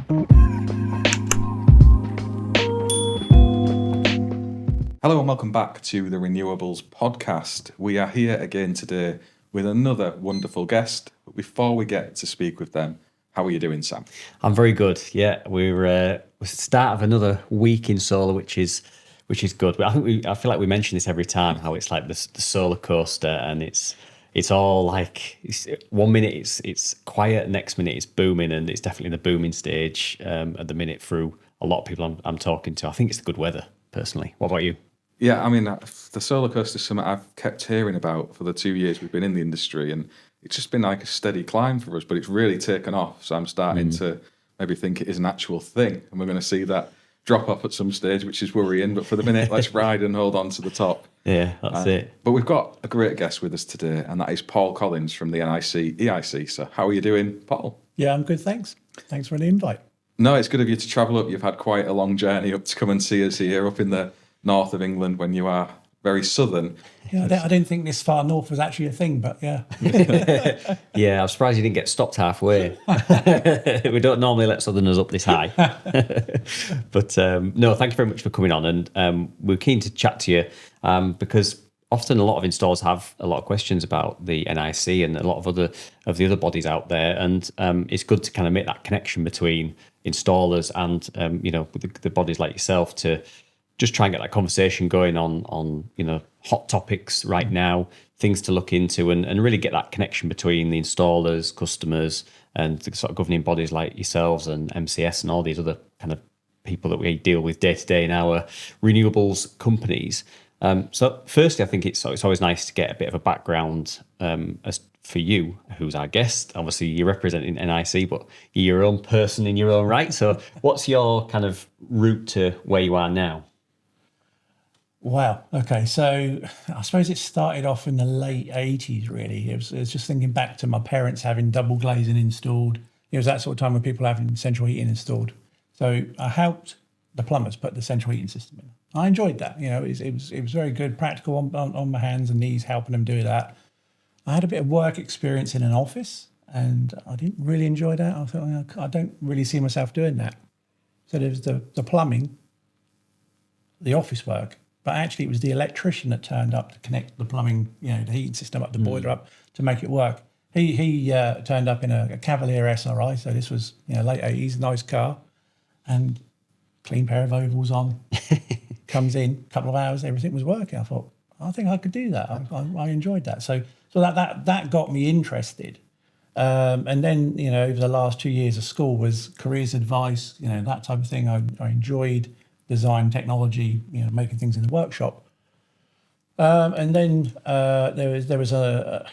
Hello and welcome back to the Renewables podcast. We are here again today with another wonderful guest. But before we get to speak with them, how are you doing, Sam? I'm very good. Yeah, we're the start of another week in solar, which is good. But I feel like we mention this every time, how it's like the solar coaster, and it's all like 1 minute it's quiet, next minute it's booming, and it's definitely the booming stage at the minute through a lot of people I'm talking to. I think it's the good weather, personally. What about you? Yeah, I mean, the solar coaster is something I've kept hearing about for the 2 years we've been in the industry, and it's just been like a steady climb for us, but it's really taken off. So I'm starting to maybe think it is an actual thing, and we're going to see that drop off at some stage, which is worrying. But for the minute, let's ride and hold on to the top. Yeah, that's it. But we've got a great guest with us today, and that is Paul Collins from the NICEIC. So how are you doing, Paul? Yeah, I'm good, thanks. Thanks for the invite. No, it's good of you to travel up. You've had quite a long journey up to come and see us here up in the north of England when you are very southern. Yeah, I didn't think this far north was actually a thing, but yeah. Yeah, I'm surprised you didn't get stopped halfway. We don't normally let southerners up this high. But no, thank you very much for coming on. And we're keen to chat to you because often a lot of installers have a lot of questions about the NIC and a lot of the other bodies out there. And it's good to kind of make that connection between installers and, the bodies like yourself to just try and get that conversation going on hot topics right now, things to look into, and really get that connection between the installers, customers, and the sort of governing bodies like yourselves and MCS and all these other kind of people that we deal with day to day in our renewables companies. So firstly, I think it's always nice to get a bit of a background as for you, who's our guest. Obviously, you're representing NIC, but you're your own person in your own right. So what's your kind of route to where you are now? Wow. Okay. So I suppose it started off in the late 80s, really. It was just thinking back to my parents having double glazing installed. It was that sort of time when people were having central heating installed. So I helped the plumbers put the central heating system in. I enjoyed that. It was very good, practical on my hands and knees, helping them do that. I had a bit of work experience in an office, and I didn't really enjoy that. I thought, I don't really see myself doing that. So there was the plumbing, the office work, but actually it was the electrician that turned up to connect the plumbing, the heating system up, the boiler up to make it work. He turned up in a Cavalier SRI, so this was late 80s, nice car, and clean pair of ovals on. Comes in, a couple of hours, everything was working. I thought, I think I could do that. I enjoyed that. So that got me interested. And then, over the last 2 years of school was careers advice, that type of thing. I enjoyed design, technology, making things in the workshop. And then there was a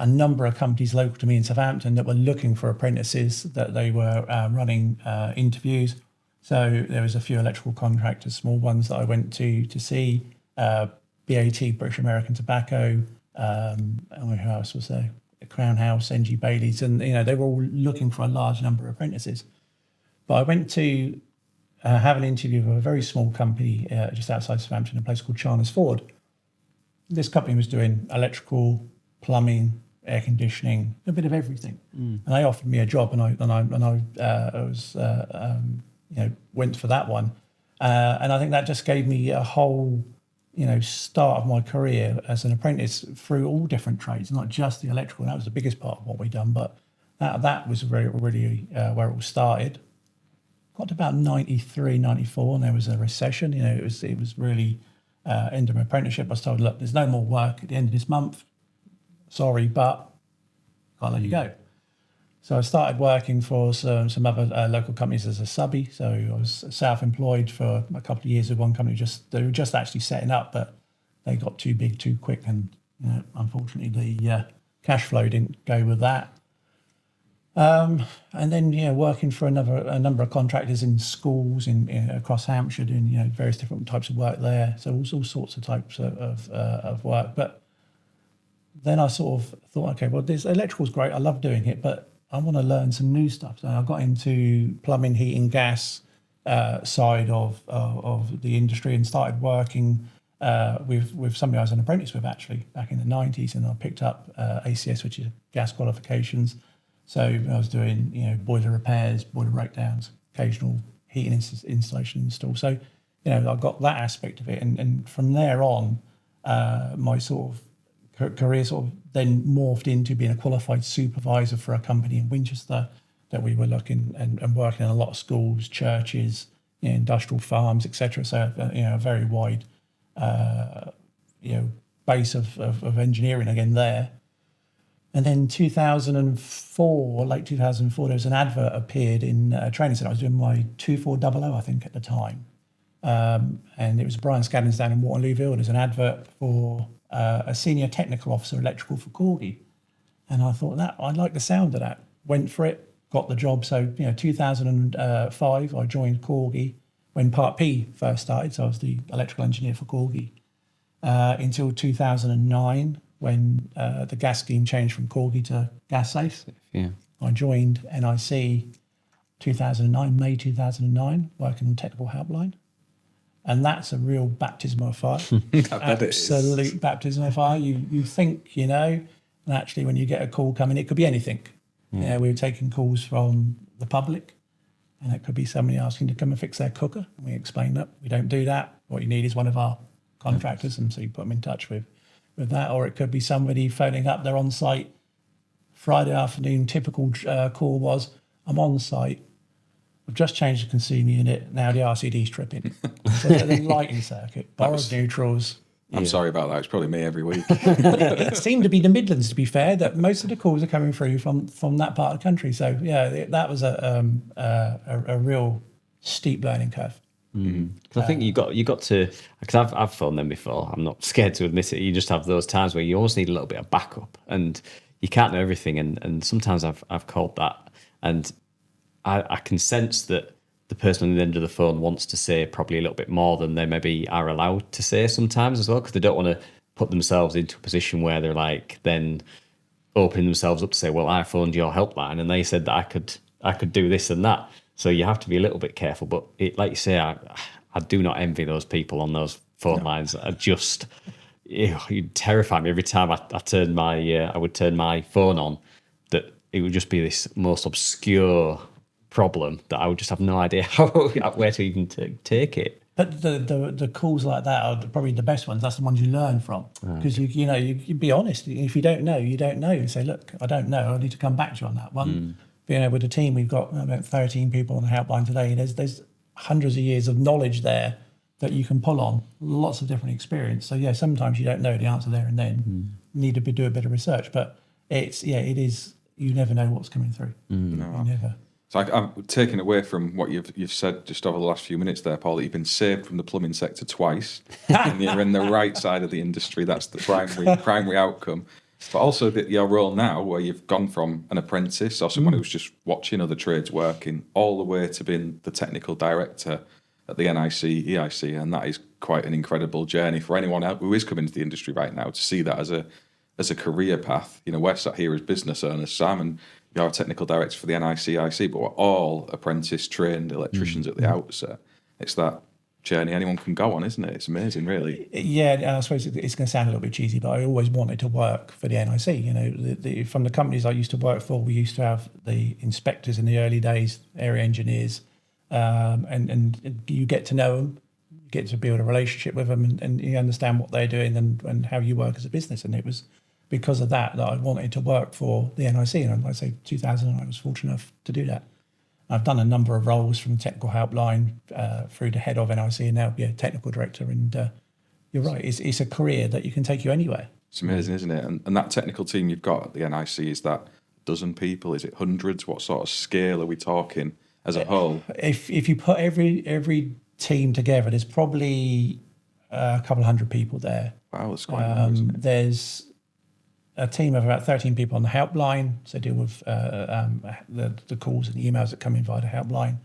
number of companies local to me in Southampton that were looking for apprentices, that they were running interviews. So there was a few electrical contractors, small ones that I went to see, BAT, British American Tobacco, who else was there? Crown House, NG Bailey's, and they were all looking for a large number of apprentices. But I went to have an interview with a very small company just outside Southampton, a place called Charners Ford. This company was doing electrical, plumbing, air conditioning, a bit of everything, and they offered me a job, and I went for that one, and I think that just gave me a whole start of my career as an apprentice through all different trades, not just the electrical. That was the biggest part of what we done, but that was really where it all started. Got to about 93, 94, and there was a recession. It was really end of my apprenticeship. I was told, look, there's no more work at the end of this month. Sorry, but can't let you go. So I started working for some other local companies as a subby. So I was self-employed for a couple of years with one company. They were just actually setting up, but they got too big too quick, and unfortunately the cash flow didn't go with that. And then working for a number of contractors in schools across Hampshire, doing various different types of work there. So all sorts of types of work. But then I sort of thought, okay, well, this electrical's great. I love doing it, but I want to learn some new stuff. So I got into plumbing, heating, gas side of the industry, and started working with somebody I was an apprentice with actually back in the 90s, and I picked up ACS, which is gas qualifications. So I was doing boiler repairs, boiler breakdowns, occasional heating installation install. So, I got that aspect of it. And from there on, my sort of career sort of then morphed into being a qualified supervisor for a company in Winchester that we were looking and working in a lot of schools, churches, industrial farms, etc. So, a very wide, base of engineering again there. And then 2004, late 2004, there was an advert appeared in a training centre. I was doing my 2400, I think, at the time. And it was Brian Scaddon's down in Waterlooville. There's an advert for a senior technical officer, electrical for Corgi. And I thought I like the sound of that. Went for it, got the job. So, 2005, I joined Corgi when Part P first started. So I was the electrical engineer for Corgi until 2009 when the gas scheme changed from Corgi to Gas Safe. Yeah. I joined NIC 2009, May 2009, working on technical helpline. And that's a real baptism of fire. Absolute baptism of fire. You think, and actually when you get a call coming, it could be anything. Yeah. We were taking calls from the public, and it could be somebody asking to come and fix their cooker. And we explained that we don't do that. What you need is one of our contractors, and so you put them in touch with that. Or it could be somebody phoning up, they're on site Friday afternoon. Typical call was, I'm on site, we've just changed the consumer unit, now the RCD's tripping. So the lighting circuit, borrowed neutrals. I'm sorry about that. It's probably me every week. It seemed to be the Midlands, to be fair, that most of the calls are coming through from that part of the country. So, that was a real steep learning curve. Because I think you got to, because I've phoned them before. I'm not scared to admit it. You just have those times where you always need a little bit of backup, and you can't know everything. And sometimes I've called that, and I can sense that the person on the end of the phone wants to say probably a little bit more than they maybe are allowed to say sometimes as well, because they don't want to put themselves into a position where they're like then opening themselves up to say, well, I phoned your helpline and they said that I could do this and that. So you have to be a little bit careful. But like you say, I do not envy those people on those phone lines. I just, you terrify me every time I would turn my phone on, that it would just be this most obscure problem that I would just have no idea where to even take it. But the calls like that are probably the best ones. That's the ones you learn from, because you be honest. If you don't know, you don't know. You say, look, I don't know. I need to come back to you on that one. With the team, we've got about 13 people on the helpline today. There's hundreds of years of knowledge there that you can pull on, lots of different experience. So sometimes you don't know the answer there and then. You need to do a bit of research, but it is. You never know what's coming through. No. You never. So I'm taking away from what you've said just over the last few minutes there, Paul, that you've been saved from the plumbing sector twice, and you're in the right side of the industry. That's the primary outcome. But also your role now, where you've gone from an apprentice or someone who's just watching other trades working, all the way to being the technical director at the NICEIC, and that is quite an incredible journey for anyone who is coming into the industry right now to see that as a career path. We're sat here as business owners, Sam, and you're a technical director for the NICEIC, but we're all apprentice-trained electricians at the outset. It's that journey anyone can go on, isn't it? It's amazing, really. Yeah, I suppose it's going to sound a little bit cheesy, but I always wanted to work for the NIC. From the companies I used to work for, we used to have the inspectors in the early days, area engineers, and you get to know them, you get to build a relationship with them, and you understand what they're doing and how you work as a business. And it was because of that I wanted to work for the NIC, and like I say, 2009, I was fortunate enough to do that. I've done a number of roles from technical helpline through to head of NIC, and now technical director. And you're right, it's a career that you can take you anywhere. It's amazing, isn't it? And that technical team you've got at the NIC, is that dozen people? Is it hundreds? What sort of scale are we talking as a whole? If you put every team together, there's probably a couple of hundred people there. Wow, that's quite a number, isn't it? There's a team of about 13 people on the helpline, so deal with the calls and the emails that come in via the helpline.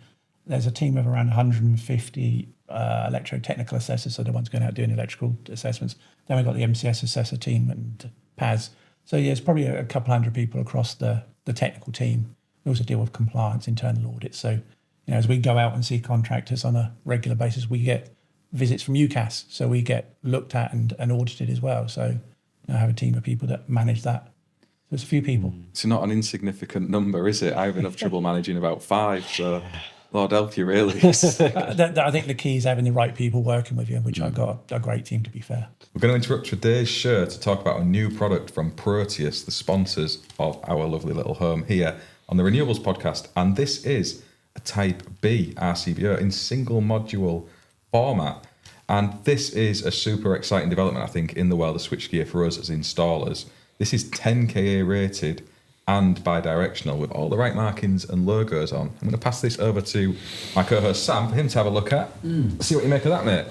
There's a team of around 150 electrotechnical assessors, so the ones going out doing electrical assessments. Then we've got the MCS assessor team and PAS. So it's probably a couple hundred people across the technical team. We also deal with compliance, internal audits. So as we go out and see contractors on a regular basis, we get visits from UCAS, so we get looked at and audited as well. So I have a team of people that manage that. So it's a few people. It's not an insignificant number, is it? I have enough trouble managing about 5. So Lord help you, really. I think the key is having the right people working with you, which I've got a great team, to be fair. We're going to interrupt today's show to talk about a new product from Proteus, the sponsors of our lovely little home here on the Renewables podcast. And this is a Type B RCBO in single module format. And this is a super exciting development, I think, in the world of switchgear for us as installers. This is 10 kA rated and bi-directional with all the right markings and logos on. I'm going to pass this over to my co-host Sam for him to have a look at. See what you make of that, mate.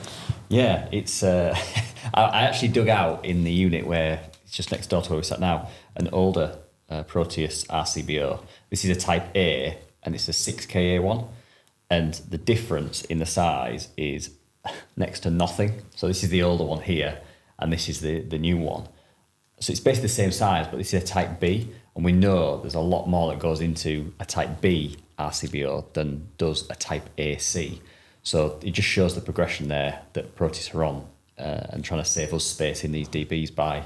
Yeah, it's. I actually dug out in the unit where it's just next door to where we sat now, an older Proteus RCBO. This is a Type A, and it's a 6 kA one, and the difference in the size is next to nothing. So this is the older one here, and this is the new one. So it's basically the same size, but this is a Type B, and we know there's a lot more that goes into a Type B RCBO than does a Type AC. So it just shows the progression there that Proteus are on and trying to save us space in these DBs by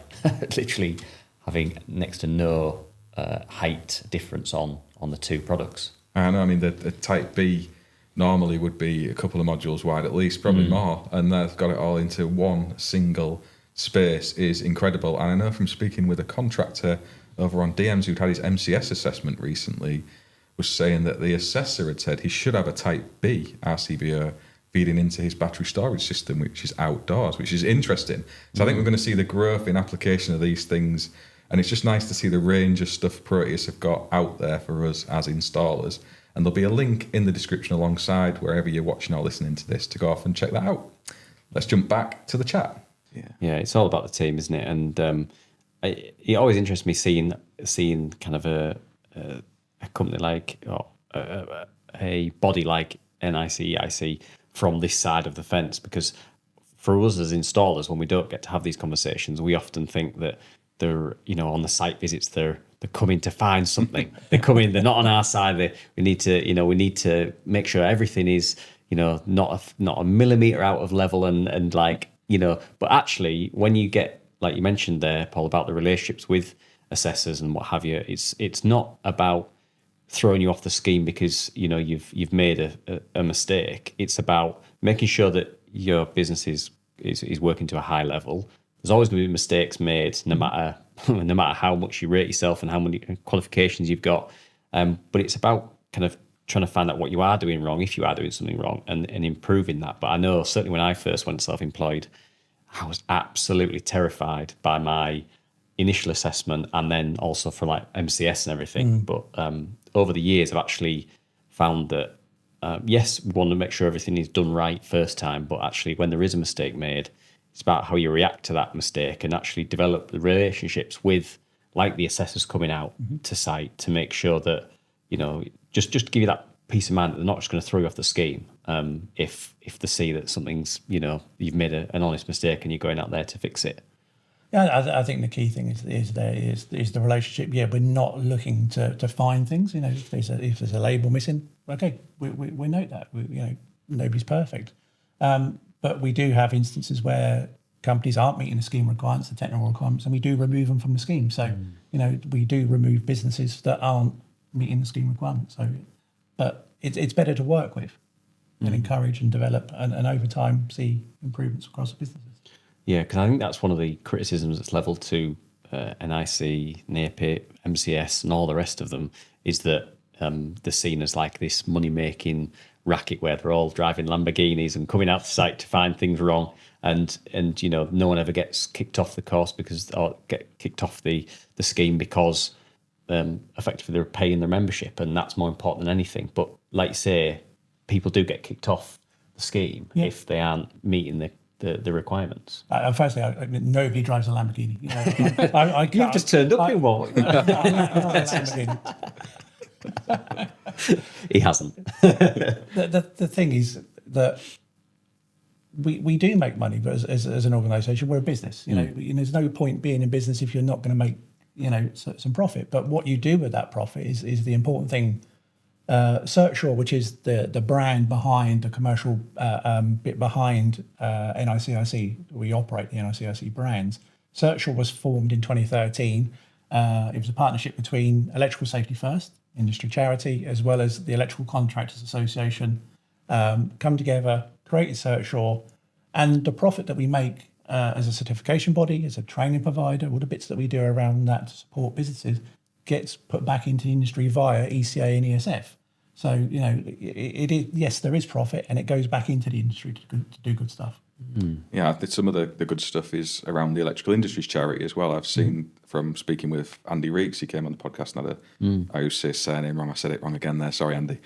literally having next to no height difference on the two products. I know, I mean, the Type B normally would be a couple of modules wide at least, probably more, and they've got it all into one single space is incredible. And I know from speaking with a contractor over on DMs who'd had his MCS assessment recently, was saying that the assessor had said he should have a Type B RCBO feeding into his battery storage system, which is outdoors, which is interesting. So I think we're going to see the growth in application of these things, and it's just nice to see the range of stuff Proteus have got out there for us as installers. And there'll be a link in the description alongside wherever you're watching or listening to this to go off and check that out. Let's jump back to the chat. Yeah, it's all about the team, isn't it? And it always interests me seeing kind of a company like a body like NICEIC from this side of the fence, because for us as installers, when we don't get to have these conversations, we often think that they're, on the site visits, they're coming to find something. They're coming, they're not on our side. We need to make sure everything is, not a millimeter out of level and like, but actually when you get, like you mentioned there, Paul, about the relationships with assessors and what have you, it's not about throwing you off the scheme because you've made a mistake. It's about making sure that your business is working to a high level. There's always going to be mistakes made, no matter how much you rate yourself and how many qualifications you've got. But it's about kind of trying to find out what you are doing wrong, if you are doing something wrong, and improving that. But I know certainly when I first went self-employed, I was absolutely terrified by my initial assessment and then also for like MCS and everything. But over the years, I've actually found that, yes, we want to make sure everything is done right first time, but actually when there is a mistake made, it's about how you react to that mistake and actually develop the relationships with, like the assessors coming out to site to make sure that, just to give you that peace of mind that they're not just going to throw you off the scheme if they see that something's, you've made an honest mistake and you're going out there to fix it. Yeah, I think the key thing is the relationship. Yeah, we're not looking to find things. If there's a label missing, okay, we note that. Nobody's perfect, but we do have instances where companies aren't meeting the scheme requirements, the technical requirements, and we do remove them from the scheme. So we do remove businesses that aren't meeting the scheme requirements. So, but it's better to work with and encourage and develop, and over time see improvements across the businesses. Yeah, because I think that's one of the criticisms that's levelled to NIC, NICEIC, MCS and all the rest of them, is that they're seen as like this money-making racket where they're all driving Lamborghinis and coming out to site to find things wrong, and no one ever gets kicked off the course or get kicked off the scheme because effectively they're paying their membership, and that's more important than anything. But like you say, people do get kicked off the scheme if they aren't meeting the requirements. Firstly, nobody drives a Lamborghini. You've just turned up in one. He hasn't. The thing is that we do make money, but as an organisation, we're a business. There's no point being in business if you're not going to make some profit. But what you do with that profit is the important thing. Searchshore, which is the brand behind the commercial bit behind NICIC, we operate the NICIC brands. Searchshore was formed in 2013. It was a partnership between Electrical Safety First, industry charity, as well as the Electrical Contractors Association, come together, create CertSure, and the profit that we make as a certification body, as a training provider, all the bits that we do around that to support businesses gets put back into the industry via ECA and ESF. So, it is, yes, there is profit, and it goes back into the industry to do good stuff. Yeah, I think some of the good stuff is around the electrical industries charity as well. I've seen from speaking with Andy Reeks, he came on the podcast, and I always say his surname wrong. I said it wrong again there. Sorry, Andy.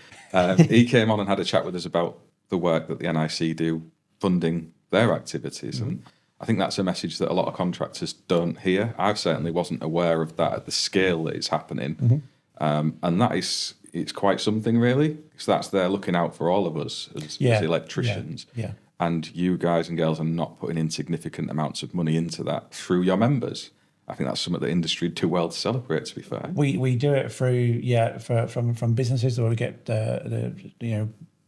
He came on and had a chat with us about the work that the NIC do funding their activities. And I think that's a message that a lot of contractors don't hear. I certainly wasn't aware of that at the scale that it's happening. And that is, it's quite something really, because that's there looking out for all of us as electricians. Yeah. And you guys and girls are not putting in significant amounts of money into that through your members. I think that's something the industry do well to celebrate, to be fair. We do it through, from businesses where we get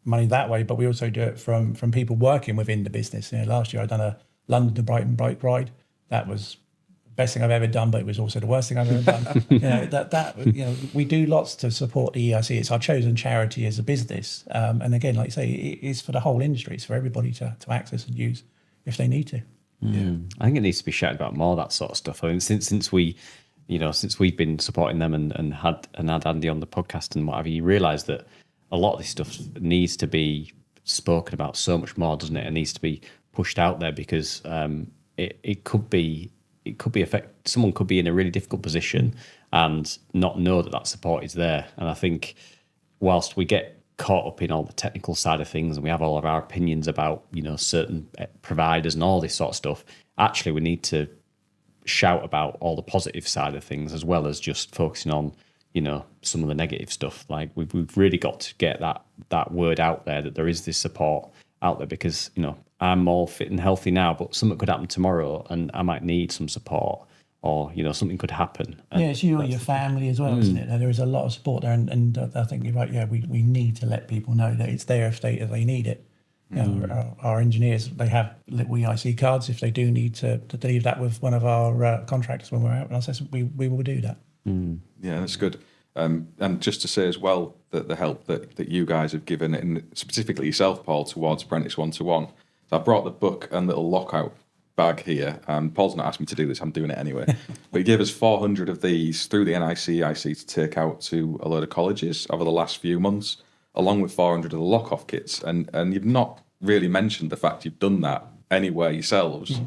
money that way, but we also do it from people working within the business. Last year I done a London to Brighton bike ride. That was the best thing I've ever done, but it was also the worst thing I've ever done. We do lots to support the EIC. It's our chosen charity as a business. And again, like you say, it is for the whole industry. It's for everybody to access and use if they need to. Yeah. I think it needs to be shouted about more, that sort of stuff. I mean, since we've been supporting them and had Andy on the podcast and whatever, you realise that a lot of this stuff needs to be spoken about so much more, doesn't it? It needs to be pushed out there because it could be someone could be in a really difficult position and not know that support is there. And I think whilst we get caught up in all the technical side of things and we have all of our opinions about certain providers and all this sort of stuff, actually we need to shout about all the positive side of things as well as just focusing on some of the negative stuff. Like we've really got to get that word out there that there is this support out there, because I'm all fit and healthy now, but something could happen tomorrow and I might need some support, or something could happen. And it's you or your family as well, isn't it? There is a lot of support there, and I think you're right. Yeah, we need to let people know that it's there if they need it. Our engineers, they have little EIC cards if they do need to leave that with one of our contractors when we're out. And I said we will do that. Yeah, that's good. And just to say as well that the help that you guys have given, and specifically yourself, Paul, towards Apprentice 1-to-1. So I brought the book and little lockout bag here. Paul's not asked me to do this, I'm doing it anyway. But he gave us 400 of these through the NICEIC to take out to a load of colleges over the last few months, along with 400 of the lock-off kits. And you've not really mentioned the fact you've done that anywhere yourselves.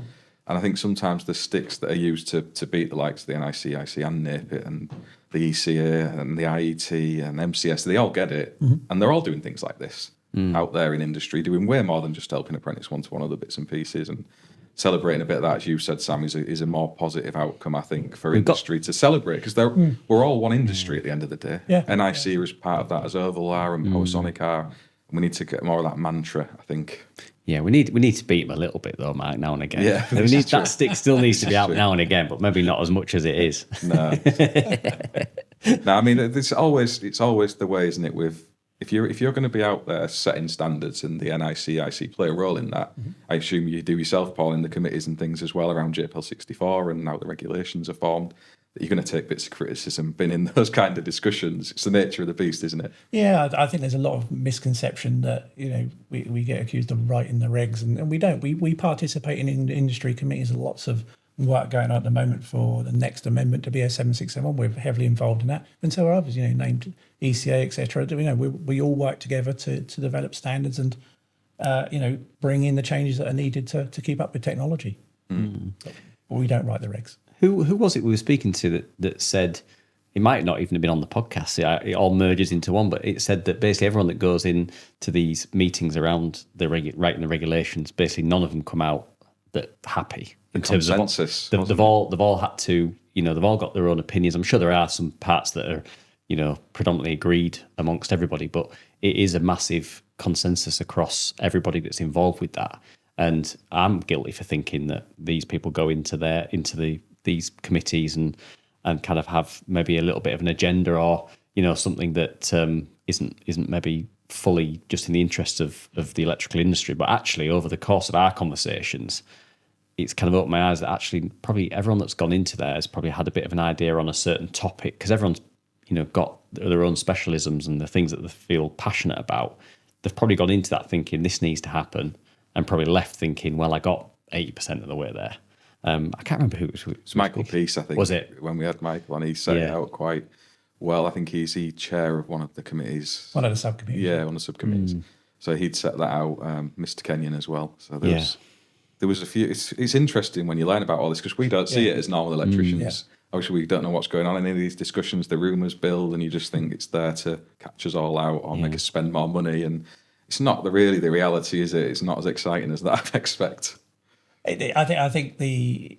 And I think sometimes the sticks that are used to beat the likes of the NICEIC and NICEIC and the ECA and the IET and MCS, they all get it. And they're all doing things like this out there in industry, doing way more than just helping Apprentice 1-to-1 other bits and pieces. And celebrating a bit of that, as you said, Sam, is a more positive outcome, I think, for industry to celebrate, because we're all one industry at the end of the day. Yeah. NIC is part of that, as Oval are and Powasonic are. And we need to get more of that mantra, I think. Yeah, we need to beat them a little bit though, Mike, now and again. Yeah, that stick still needs to be out now and again, but maybe not as much as it is. No, no. I mean, it's always the way, isn't it? With if you're going to be out there setting standards, and the NICEIC play a role in that, I assume you do yourself, Paul, in the committees and things as well around JPL 64 and how the regulations are formed. That you're going to take bits of criticism, been in those kind of discussions. It's the nature of the beast, isn't it? Yeah, I think there's a lot of misconception that we get accused of writing the regs, and we don't. We participate in industry committees. Lots of work going on at the moment for the next amendment to BS 7671. We're heavily involved in that, and so are others. Named ECA, etc. We all work together to develop standards and bring in the changes that are needed to keep up with technology. But we don't write the regs. Who was it we were speaking to that said, it might not even have been on the podcast, it all merges into one, but it said that basically everyone that goes in to these meetings around writing the regulations, basically none of them come out that happy in terms of consensus. They've all had to, they've all got their own opinions. I'm sure there are some parts that are, predominantly agreed amongst everybody, but it is a massive consensus across everybody that's involved with that. And I'm guilty for thinking that these people go into these committees and kind of have maybe a little bit of an agenda, or something that isn't maybe fully just in the interests of the electrical industry. But actually, over the course of our conversations, it's kind of opened my eyes that actually probably everyone that's gone into there has probably had a bit of an idea on a certain topic, because everyone's got their own specialisms and the things that they feel passionate about, they've probably gone into that thinking this needs to happen, and probably left thinking, well, I got 80% of the way there. I can't remember who it was. It's Michael Peace, I think. Was it? When we had Michael on, he set it Yeah. out quite well. I think he's the chair of one of the committees. One of the subcommittees. Yeah, one of the subcommittees. So he'd set that out, Mr. Kenyon as well. So there was a few. It's interesting when you learn about all this, because we don't see it as normal electricians. Obviously, we don't know what's going on in any of these discussions. The rumours build, and you just think it's there to catch us all out or make us spend more money. And it's not really the reality, is it? It's not as exciting as that, I expect. I think the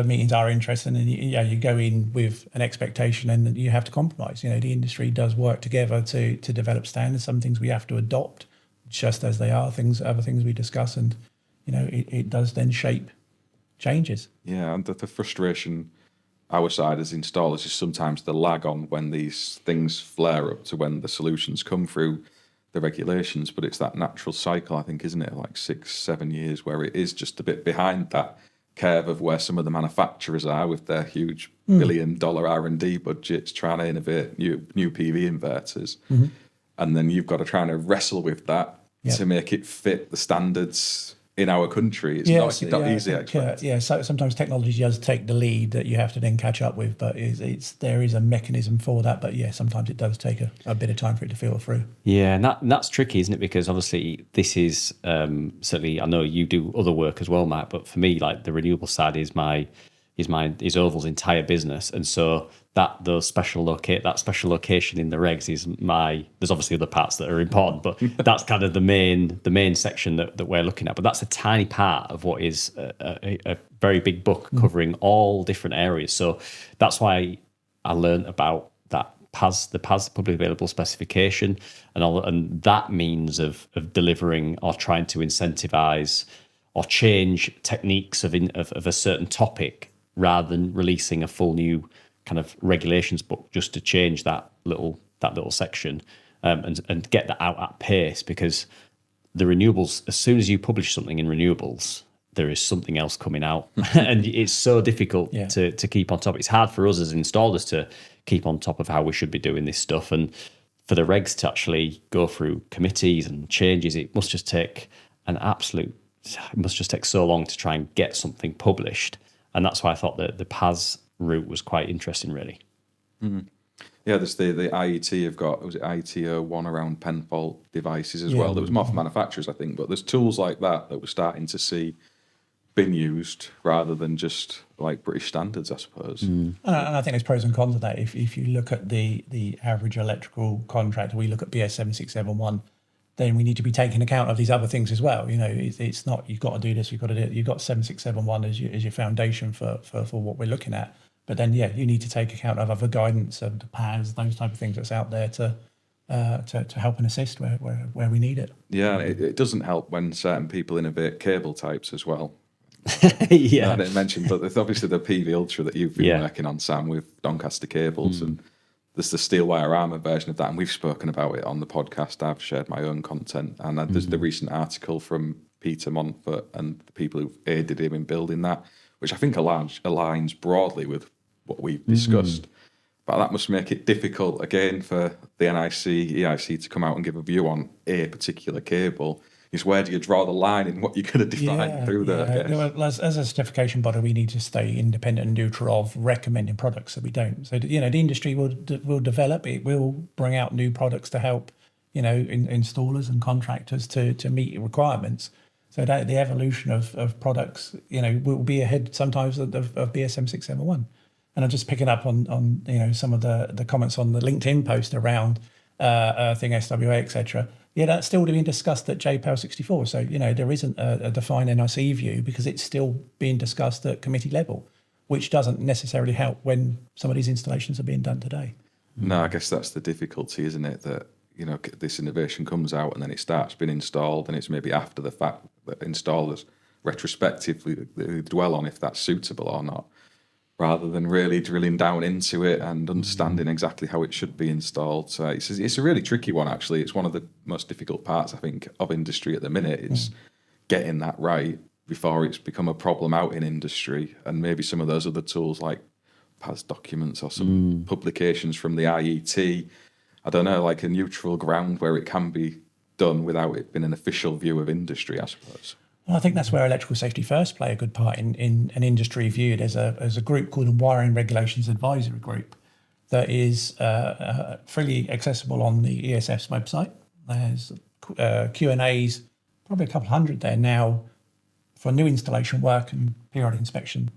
meetings are interesting, and you go in with an expectation, and you have to compromise. The industry does work together to develop standards. Some things we have to adopt just as they are. Other things we discuss, and it does then shape changes. Yeah, and the frustration our side as installers is sometimes the lag on when these things flare up to when the solutions come through the regulations. But it's that natural cycle, I think, isn't it? Like 6-7 years where it is just a bit behind that curve of where some of the manufacturers are with their huge billion-dollar R&D budgets trying to innovate new PV inverters. And then you've got to try and wrestle with that to make it fit the standards in our country. It's not easy, I expect. So sometimes technology does take the lead that you have to then catch up with, but there is a mechanism for that. But sometimes it does take a bit of time for it to filter through. Yeah, and that's tricky, isn't it? Because obviously this is certainly, I know you do other work as well, Matt, but for me, like the renewable side is Oval's entire business, and so that special location in the regs is there's obviously other parts that are important, but that's kind of the main section that we're looking at. But that's a tiny part of what is a very big book covering all different areas. So that's why I learned about that the PAS, publicly available specification, and that means of delivering or trying to incentivize or change techniques of a certain topic, rather than releasing a full new kind of regulations book just to change that little section, and get that out at pace. Because the renewables, as soon as you publish something in renewables, there is something else coming out, and it's so difficult to keep on top. It's hard for us as installers to keep on top of how we should be doing this stuff, and for the regs to actually go through committees and changes, it must just take so long to try and get something published. And that's why I thought that the PAS route was quite interesting, really. Yeah, there's the IET have got, was it IET01 around pen fault devices as well. There was more for manufacturers, I think, but there's tools like that we're starting to see being used rather than just like British standards, I suppose. And I think there's pros and cons of that. If you look at the average electrical contractor, we look at BS 7671, then we need to be taking account of these other things as well. It's not you've got to do this, you've got to do it. You've got 7671 as your foundation for what we're looking at. But then, you need to take account of other guidance, of the PAS, those type of things that's out there to help and assist where we need it. Yeah, it doesn't help when certain people innovate cable types as well. I didn't mention, but there's obviously the PV Ultra that you've been working on, Sam, with Doncaster cables, and there's the steel wire armour version of that, and we've spoken about it on the podcast. I've shared my own content, and there's the recent article from Peter Montfort and the people who've aided him in building that, which I think aligns broadly with what we've discussed. But that must make it difficult, again, for the NICEIC to come out and give a view on a particular cable. Is where do you draw the line in what you're going to define through there? Well, as a certification body, we need to stay independent and neutral of recommending products that we don't. So, the industry will develop. It will bring out new products to help, installers and contractors to meet requirements. So that the evolution of products, will be ahead sometimes of BSM 671. And I'm just picking up on some of the comments on the LinkedIn post around thing SWA, etc. Yeah, that's still being discussed at JPAL 64. So, there isn't a defined NIC view because it's still being discussed at committee level, which doesn't necessarily help when some of these installations are being done today. No, I guess that's the difficulty, isn't it? That, this innovation comes out and then it starts being installed, and it's maybe after the fact that installers retrospectively dwell on if that's suitable or not, rather than really drilling down into it and understanding exactly how it should be installed. So it's a really tricky one, actually. It's one of the most difficult parts, I think, of industry at the minute, is getting that right before it's become a problem out in industry. And maybe some of those other tools like PAS documents or some publications from the IET. I don't know, like a neutral ground where it can be done without it being an official view of industry, I suppose. Well, I think that's where Electrical Safety First play a good part in an industry view. There's a group called the Wiring Regulations Advisory Group that is freely accessible on the ESF's website. There's Q&As, probably a couple hundred there now for new installation work and periodic inspection,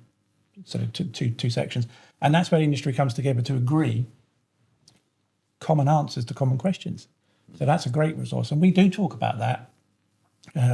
sort of two sections. And that's where the industry comes together to agree common answers to common questions. So that's a great resource. And we do talk about that.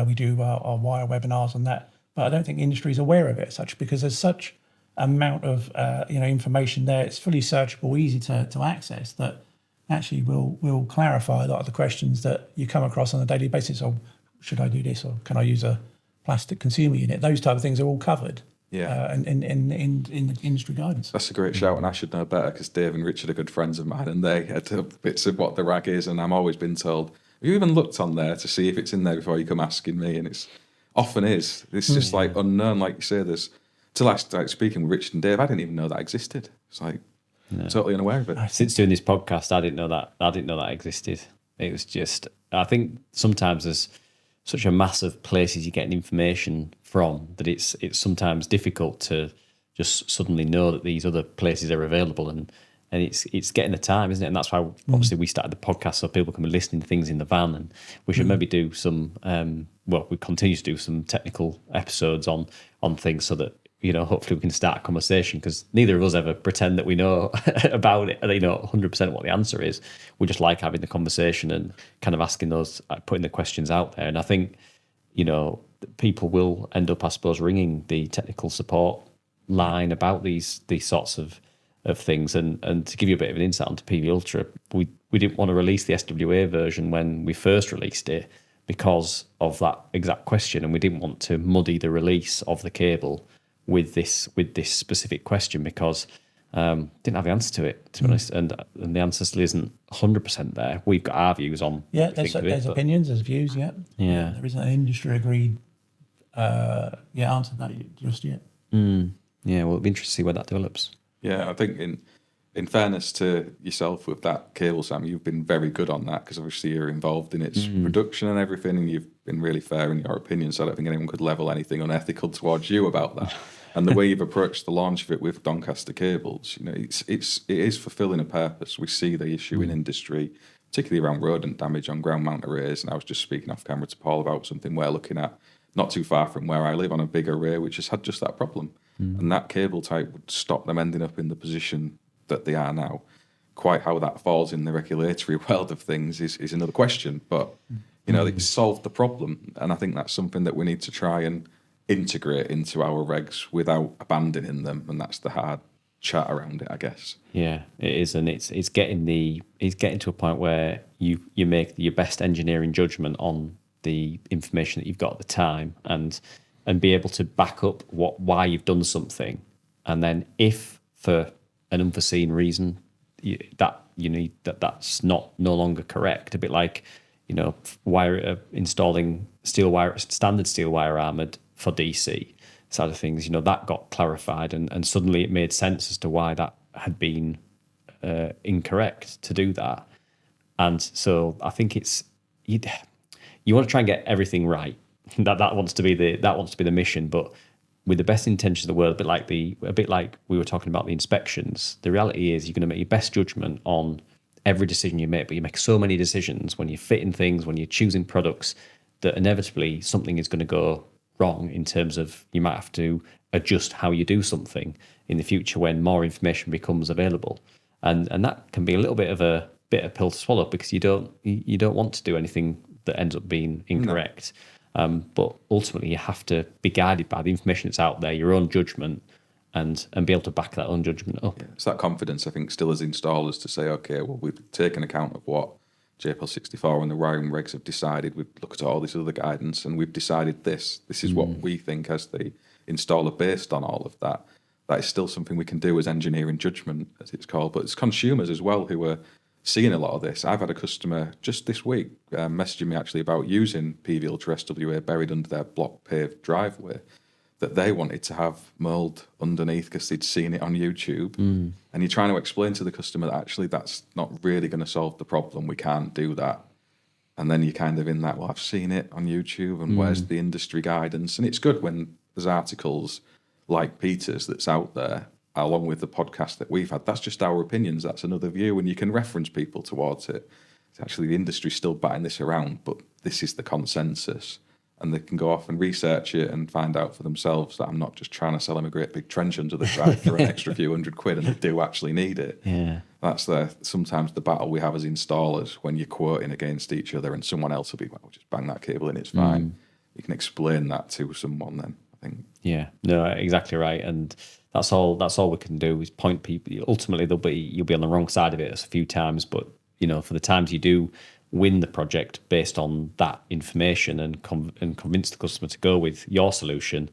We do our wire webinars on that, but I don't think industry is aware of it as such, because there's such amount of information there. It's fully searchable, easy to access, that actually will clarify a lot of the questions that you come across on a daily basis. Or should I do this, or can I use a plastic consumer unit? Those type of things are all covered. Yeah. In the industry guidance. That's a great shout, and I should know better because Dave and Richard are good friends of mine, and they had bits of what the RAG is, and I'm always been told, have you even looked on there to see if it's in there before you come asking me? And it's often is. It's just like unknown, like you say. There's till I started speaking with Richard and Dave, I didn't even know that existed. It's like totally unaware of it. Since doing this podcast, I didn't know that existed. It was just, I think sometimes there's such a massive places you're getting information from that it's sometimes difficult to just suddenly know that these other places are available, and it's getting the time, isn't it? And that's why obviously we started the podcast so people can be listening to things in the van, and we should maybe do some we continue to do some technical episodes on things so that hopefully we can start a conversation, because neither of us ever pretend that we know about it, 100% what the answer is. We just like having the conversation and kind of asking those, putting the questions out there. And I think, people will end up, I suppose, ringing the technical support line about these sorts of things. And to give you a bit of an insight onto PV Ultra, we didn't want to release the SWA version when we first released it because of that exact question, and we didn't want to muddy the release of the cable with this specific question, because didn't have the answer to it, to be honest, and the answer still isn't 100% there. We've got our views on there's opinions, there's views, there isn't an industry agreed answer to that just yet. Well, it'll be interesting to see where that develops. Yeah, I think in fairness to yourself with that cable, Sam, you've been very good on that, because obviously you're involved in its production and everything, and you've been really fair in your opinion, so I don't think anyone could level anything unethical towards you about that. And the way you've approached the launch of it with Doncaster Cables, it is fulfilling a purpose. We see the issue in industry, particularly around rodent damage on ground mount arrays, and I was just speaking off camera to Paul about something we're looking at not too far from where I live on a big array which has had just that problem. And that cable type would stop them ending up in the position that they are now. Quite how that falls in the regulatory world of things is another question, but it solved the problem, and I think that's something that we need to try and integrate into our regs without abandoning them, and that's the hard chat around it, I guess. Yeah, it is, and it's getting to a point where you make your best engineering judgment on the information that you've got at the time, and be able to back up why you've done something, and then if for an unforeseen reason that's no longer correct, a bit like installing standard steel wire armoured for DC side of things, that got clarified, and suddenly it made sense as to why that had been incorrect to do that. And so I think you want to try and get everything right. That wants to be the mission, but with the best intentions of the world, a bit like we were talking about the inspections. The reality is you're going to make your best judgment on every decision you make, but you make so many decisions when you're fitting things, when you're choosing products, that inevitably something is going to go wrong in terms of you might have to adjust how you do something in the future when more information becomes available, and that can be a little bit of a pill to swallow, because you don't want to do anything that ends up being incorrect. No. But ultimately you have to be guided by the information that's out there, your own judgment, and be able to back that own judgment up. Yeah, it's that confidence, I think, still as installers to say, okay, well, we've taken account of what JPL 64 and the wiring regs have decided. We've looked at all this other guidance, and we've decided this is what we think as the installer based on all of that. That is still something we can do as engineering judgment, as it's called. But it's consumers as well who are seeing a lot of this. I've had a customer just this week messaging me actually about using PV Ultra SWA buried under their block paved driveway. that they wanted to have mould underneath because they'd seen it on YouTube. And you're trying to explain to the customer that actually that's not really going to solve the problem. We can't do that. And then you're kind of in that, well, I've seen it on YouTube and where's the industry guidance? And it's good when there's articles like Peter's that's out there, along with the podcast that we've had. That's just our opinions. That's another view. And you can reference people towards it. It's actually the industry's still batting this around, but this is the consensus. And they can go off and research it and find out for themselves that I'm not just trying to sell them a great big trench under the drive for an extra few £100 and they do actually need it. Yeah. That's sometimes the battle we have as installers when you're quoting against each other and someone else will be, well, just bang that cable in, it's fine. You can explain that to someone then, I think. Yeah, no, exactly right. And that's all we can do is point people. Ultimately, you'll be on the wrong side of it a few times, but for the times you do win the project based on that information and convince the customer to go with your solution,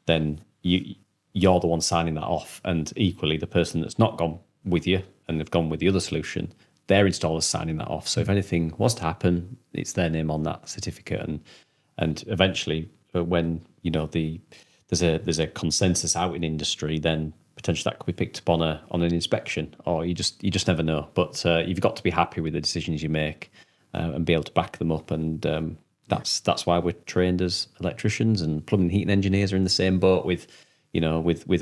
then you're the one signing that off. And equally, the person that's not gone with you and they've gone with the other solution, their installer's signing that off. So if anything was to happen, it's their name on that certificate. And eventually, when there's a consensus out in industry, then potentially that could be picked up on an inspection, or you just never know. But you've got to be happy with the decisions you make. And be able to back them up, and that's why we're trained as electricians, and plumbing and heating engineers are in the same boat with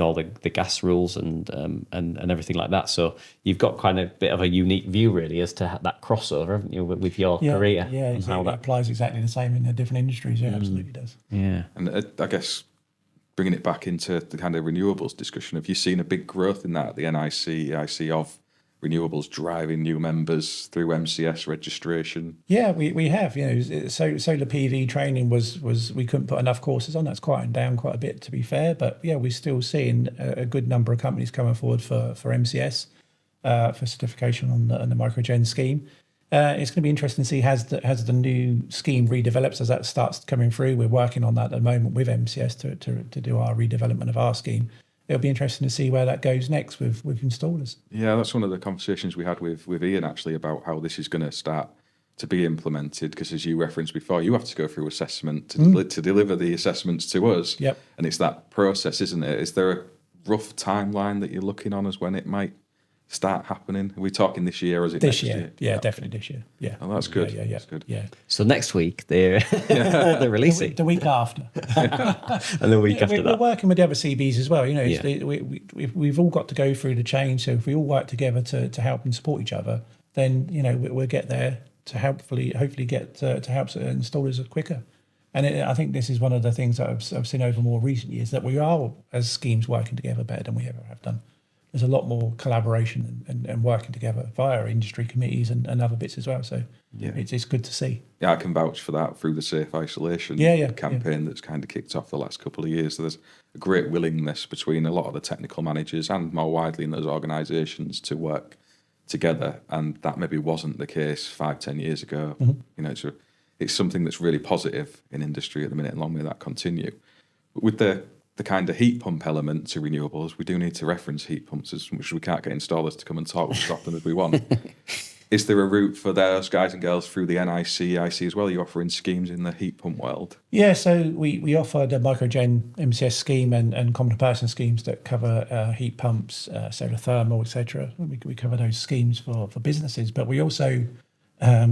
all the gas rules and everything like that. So you've got kind of a bit of a unique view really as to that crossover, haven't you, with your career? Yeah, and how that applies exactly the same in the different industries. Yeah, absolutely does. Yeah, and I guess bringing it back into the kind of renewables discussion, have you seen a big growth in that at the NICEIC of renewables driving new members through MCS registration? Yeah, we have. Solar PV training was we couldn't put enough courses on. That's quieting down quite a bit, to be fair. But yeah, we're still seeing a good number of companies coming forward for MCS for certification on the microgen scheme. It's going to be interesting to see has the new scheme redevelops as that starts coming through. We're working on that at the moment with MCS to do our redevelopment of our scheme. It'll be interesting to see where that goes next with installers. Yeah, that's one of the conversations we had with Ian actually about how this is going to start to be implemented, because as you referenced before, you have to go through assessment to deliver the assessments to us. Yep. And it's that process, isn't it? Is there a rough timeline that you're looking on as when it might start happening? Are we talking this year, or is it this next year? Yeah, definitely this year. Yeah. Oh, that's good. Yeah. That's good. Yeah. So next week they're releasing The week after. and the week after that. We're working with the other CBs as well. We've all got to go through the change. So if we all work together to help and support each other, then we'll get there to hopefully get to help installers quicker. And I think this is one of the things that I've seen over more recent years, that we are as schemes working together better than we ever have done. There's a lot more collaboration and working together via industry committees and other bits as well. So it's good to see. Yeah, I can vouch for that through the Safe Isolation campaign that's kind of kicked off the last couple of years. So there's a great willingness between a lot of the technical managers and more widely in those organisations to work together. And that maybe wasn't the case 5-10 years ago. It's something that's really positive in industry at the minute, and long may that continue. But with the kind of heat pump element to renewables, we do need to reference heat pumps as much as we can't get installers to come and talk as often as we want. Is there a route for those guys and girls through the NICEIC as well? Are you offering schemes in the heat pump world? Yeah, so we offer the microgen MCS scheme and common person schemes that cover heat pumps, solar thermal, etc. We cover those schemes for businesses, but we also, via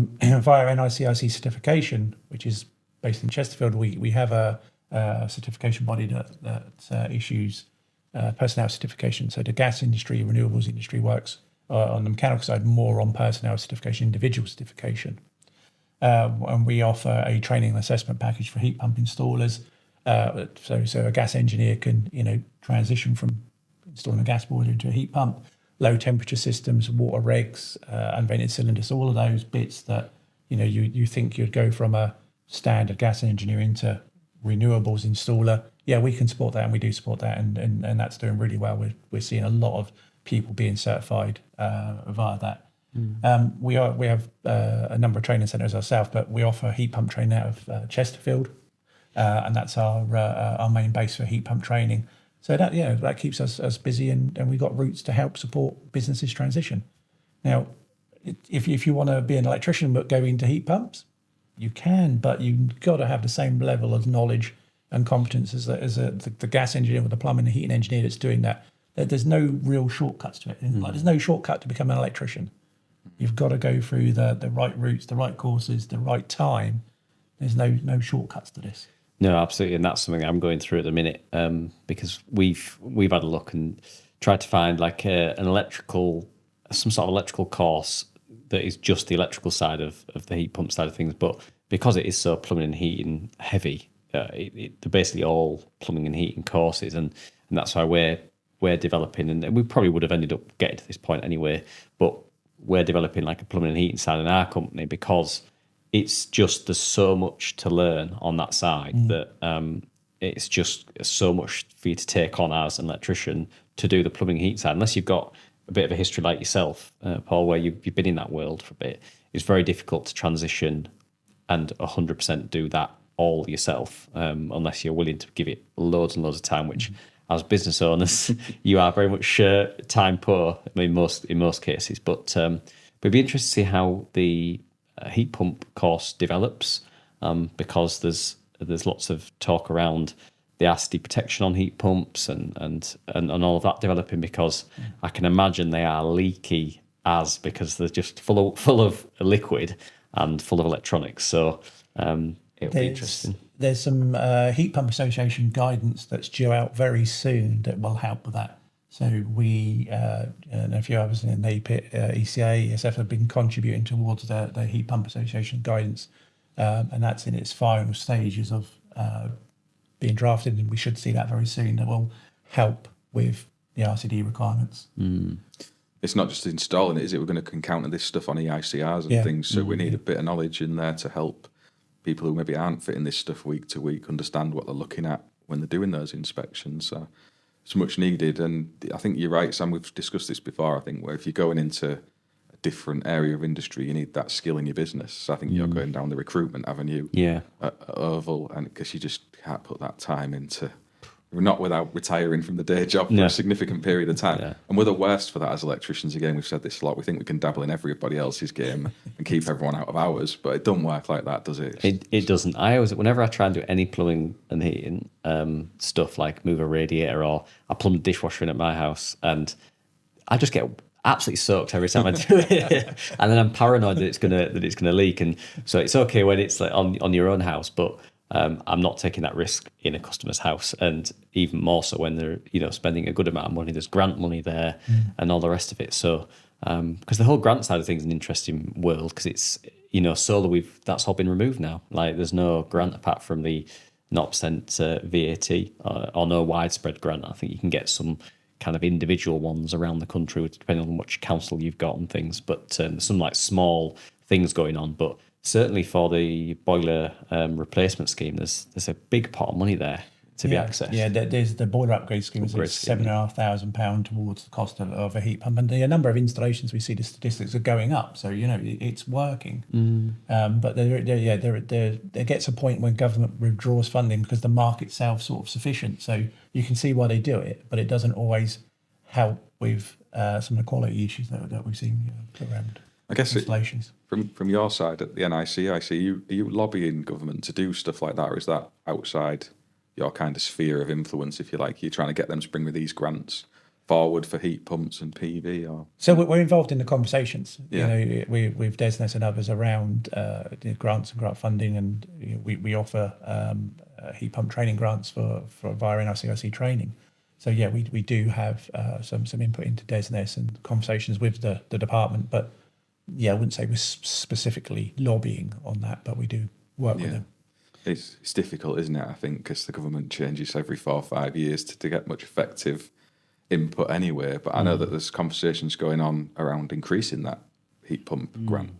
NICEIC certification, which is based in Chesterfield, we have a certification body that issues personnel certification. So the gas industry, renewables industry works on the mechanical side more on personnel certification, individual certification. And we offer a training and assessment package for heat pump installers. So a gas engineer can transition from installing a gas boiler into a heat pump, low temperature systems, water regs, unvented cylinders, all of those bits that you think you'd go from a standard gas engineer into renewables installer. Yeah, we can support that, and we do support that, and that's doing really well. We're seeing a lot of people being certified via that. We have a number of training centres ourselves, but we offer heat pump training out of Chesterfield, and that's our main base for heat pump training. So that keeps us busy, and we've got routes to help support businesses transition. Now, if you want to be an electrician but go into heat pumps, you can, but you've got to have the same level of knowledge and competence as the gas engineer or the plumbing and heating engineer that's doing that. There's no real shortcuts to it. Like, there's no shortcut to become an electrician. You've got to go through the right routes, the right courses, the right time. There's no shortcuts to this. No, absolutely, and that's something I'm going through at the minute, because we've had a look and tried to find like some sort of electrical course that is just the electrical side of the heat pump side of things. But because it is so plumbing and heating heavy, they're basically all plumbing and heating courses, and that's why we're developing, and we probably would have ended up getting to this point anyway, but we're developing like a plumbing and heating side in our company because it's just, there's so much to learn on that side that it's just so much for you to take on as an electrician to do the plumbing and heating side. Unless you've got a bit of a history like yourself, Paul, where you've been in that world for a bit, it's very difficult to transition and 100% do that all yourself, unless you're willing to give it loads and loads of time, which as business owners, you are very much time poor in most cases. But it'd be interesting to see how the heat pump course develops, because there's lots of talk around the RCD protection on heat pumps and all of that developing, because I can imagine they are leaky because they're just full of liquid and full of electronics. So it'll be interesting. There's some Heat Pump Association guidance that's due out very soon that will help with that. So we and a few others in NICEIC, ECA, ESF have been contributing towards the Heat Pump Association guidance, and that's in its final stages of being drafted, and we should see that very soon. That will help with the RCD requirements. It's not just installing it, is it? We're going to encounter this stuff on EICRs and things, so we need a bit of knowledge in there to help people who maybe aren't fitting this stuff week to week understand what they're looking at when they're doing those inspections. So it's much needed, and I think you're right, Sam. We've discussed this before. I think where if you're going into a different area of industry, you need that skill in your business. So I think you're going down the recruitment avenue, at Oval, and because you just can't put that time into. Not without retiring from the day job for a significant period of time. Yeah. And we're the worst for that as electricians. Again, we've said this a lot. We think we can dabble in everybody else's game and keep everyone out of ours, but it don't work like that, does it? It doesn't. Whenever I try and do any plumbing and heating stuff, like move a radiator, or I plumb the dishwasher in at my house, and I just get absolutely soaked every time I do it. And then I'm paranoid that it's gonna leak. And so it's okay when it's like on your own house, but I'm not taking that risk in a customer's house, and even more so when they're spending a good amount of money. There's grant money there and all the rest of it. So because the whole grant side of things is an interesting world, because it's solar, that's all been removed now. Like there's no grant apart from the 0% VAT or no widespread grant. I think you can get some kind of individual ones around the country depending on which council you've got and things. But some like small things going on, but. Certainly for the boiler replacement scheme, there's a big pot of money there to be accessed. Yeah, there's the boiler upgrade scheme. It's £7,500 towards the cost of a heat pump, and the number of installations we see, the statistics are going up. So it's working. But there gets a point when government withdraws funding because the market self sort of sufficient. So you can see why they do it, but it doesn't always help with some of the quality issues that we've seen around. I guess installations. From your side at the NICEIC, are you lobbying government to do stuff like that, or is that outside your kind of sphere of influence, if you like? You're trying to get them to bring with these grants forward for heat pumps and PV, or so we're involved in the conversations. With DESNES and others around grants and grant funding, and we offer heat pump training grants for via NICEIC training. So we do have some input into DESNES and conversations with the department, but. I wouldn't say we're specifically lobbying on that, but we do work with them. It's difficult, isn't it? I think because the government changes every 4 or 5 years to get much effective input anyway. But I know that there's conversations going on around increasing that heat pump grant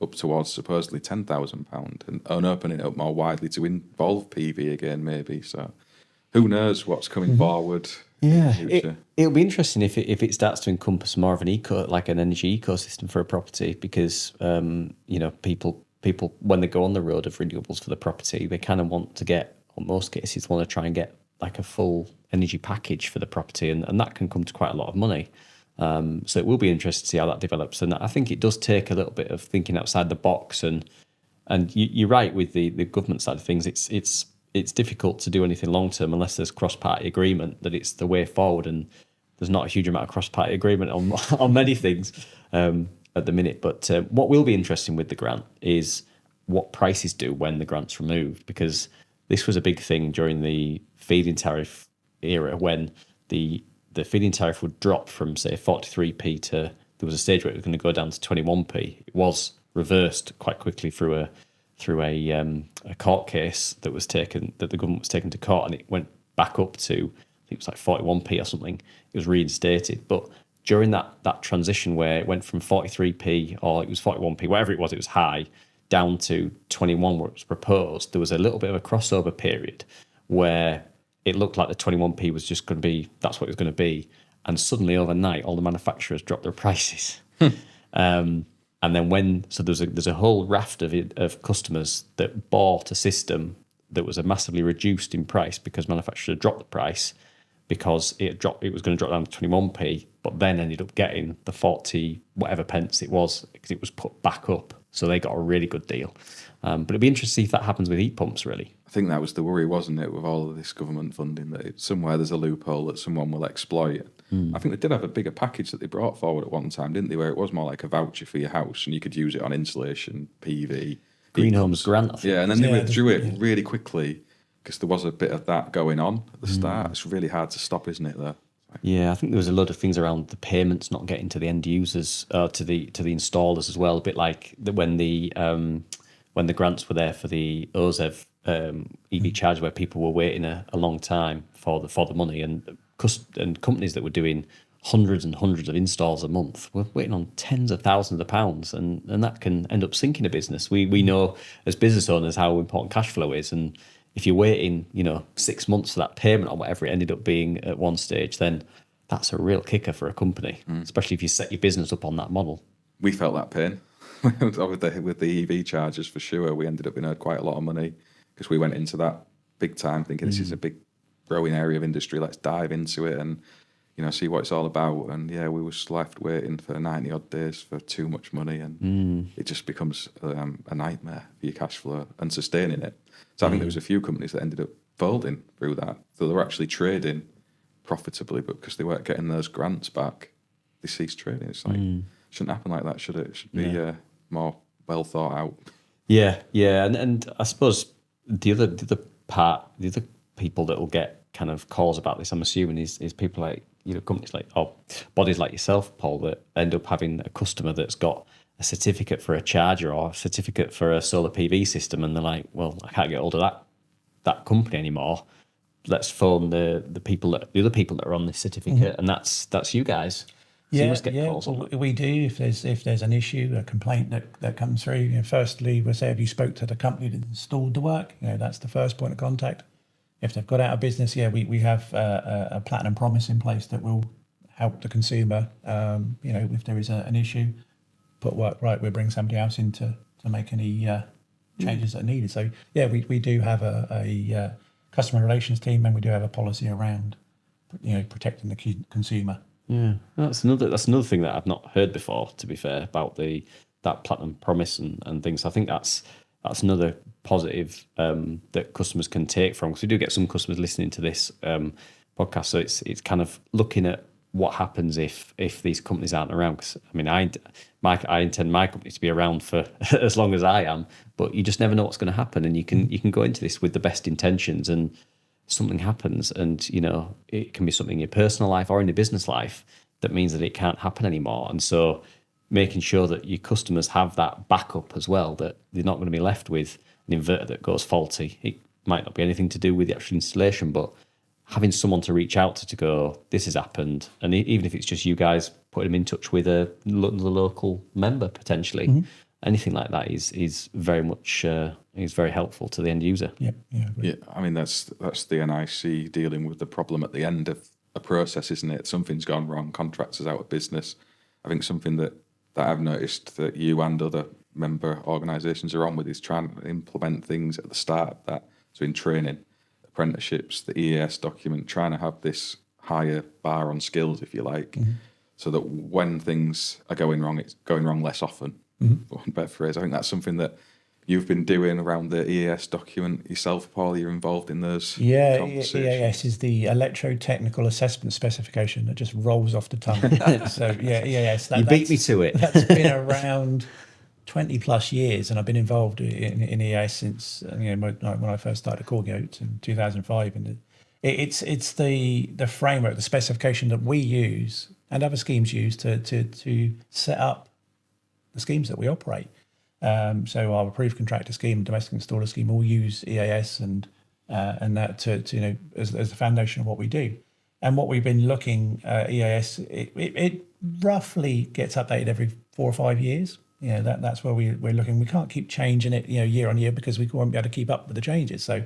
up towards supposedly £10,000 and opening it up more widely to involve PV again, maybe. So who knows what's coming forward. Yeah, it'll be interesting if it starts to encompass more of an an energy ecosystem for a property, because people when they go on the road of renewables for the property, they kind of want to get, in most cases, want to try and get like a full energy package for the property, and that can come to quite a lot of money. So it will be interesting to see how that develops, and I think it does take a little bit of thinking outside the box. And you're right with the government side of things. It's it's difficult to do anything long term unless there's cross-party agreement that it's the way forward, and there's not a huge amount of cross-party agreement on on many things at the minute. But what will be interesting with the grant is what prices do when the grant's removed, because this was a big thing during the feed-in tariff era, when the feed-in tariff would drop from, say, 43p to, there was a stage where it was going to go down to 21p. It was reversed quite quickly through a court case that the government was taken to court, and it went back up to, I think it was like 41p or something. It was reinstated. But during that transition where it went from 43p, or it was 41p, whatever it was high, down to 21 where it was proposed, there was a little bit of a crossover period where it looked like the 21p was just going to be, that's what it was going to be. And suddenly overnight, all the manufacturers dropped their prices. And then there's a whole raft of customers that bought a system that was a massively reduced in price because manufacturers dropped the price because it was going to drop down to 21p, but then ended up getting the 40 whatever pence it was because it was put back up. So they got a really good deal. But it'd be interesting to see if that happens with heat pumps, really. I think that was the worry, wasn't it, with all of this government funding, that somewhere there's a loophole that someone will exploit. I think they did have a bigger package that they brought forward at one time, didn't they, where it was more like a voucher for your house and you could use it on insulation, PV. Green Homes Grant, I think. Yeah, and then they withdrew it really quickly because there was a bit of that going on at the start. It's really hard to stop, isn't it, there? Yeah, I think there was a lot of things around the payments not getting to the end users, to the installers as well. A bit like when the grants were there for the OZEV EV charge, where people were waiting a long time for the money, and companies that were doing hundreds and hundreds of installs a month were waiting on tens of thousands of pounds, and that can end up sinking a business. We know as business owners how important cash flow is, and if you're waiting, 6 months for that payment or whatever it ended up being at one stage, then that's a real kicker for a company, especially if you set your business up on that model. We felt that pain with the EV chargers for sure. We ended up in quite a lot of money because we went into that big time thinking this is a big growing area of industry. Let's dive into it and see what it's all about. And yeah, we were left waiting for 90 odd days for too much money, and it just becomes a nightmare for your cash flow and sustaining it. So I think there was a few companies that ended up folding through that. So they were actually trading profitably, but because they weren't getting those grants back, they ceased trading. It's like, shouldn't happen like that, should it? It should be more well thought out. Yeah, and I suppose the other people that will get kind of calls about this, I'm assuming, is people like companies like, or bodies like yourself, Paul, that end up having a customer that's got a certificate for a charger or a certificate for a solar PV system, and they're like, well, I can't get hold of that company anymore. Let's phone the other people that are on this certificate, and that's you guys. So you must get calls on that. We do. If there's an issue, a complaint that comes through, firstly, we'll say, have you spoke to the company that installed the work? That's the first point of contact. If they've got out of business, we have a platinum promise in place that will help the consumer. If there is an issue, put work right, we'll bring somebody else in to make any changes that are needed. So we do have a customer relations team, and we do have a policy around protecting the consumer. Yeah, that's another thing that I've not heard before, to be fair, about that platinum promise and things. I think that's another positive that customers can take from, because we do get some customers listening to this podcast. So it's kind of looking at what happens if these companies aren't around. Because I intend my company to be around for as long as I am, but you just never know what's going to happen, and you can go into this with the best intentions, and something happens, and it can be something in your personal life or in your business life that means that it can't happen anymore. And so making sure that your customers have that backup as well, that they're not going to be left with an inverter that goes faulty. It might not be anything to do with the actual installation, but having someone to reach out to go, this has happened, and even if it's just you guys putting them in touch with the local member potentially, anything like that is very much is very helpful to the end user. Yeah. I mean, that's the NIC dealing with the problem at the end of a process, isn't it? Something's gone wrong, contractor's out of business. I think something that I've noticed that you and other member organisations are on with is trying to implement things at the start of that. So in training, apprenticeships, the EAS document, trying to have this higher bar on skills, if you like, so that when things are going wrong, it's going wrong less often. For one better phrase. I think that's something that you've been doing around the EAS document yourself, Paul. You're involved in those Yeah, conversations. EAS is the Electrotechnical Assessment Specification that just rolls off the tongue. So yeah, EAS. You beat me to it. That's been around 20 plus years, and I've been involved in EAS since when I first started Core Goats in 2005. And it's the framework, the specification that we use and other schemes use to set up the schemes that we operate. So our approved contractor scheme, domestic installer scheme, all use EAS and that to as the foundation of what we do. And what we've been looking EAS, it roughly gets updated every 4 or 5 years. That's where we're looking. We can't keep changing it year on year because we won't be able to keep up with the changes. So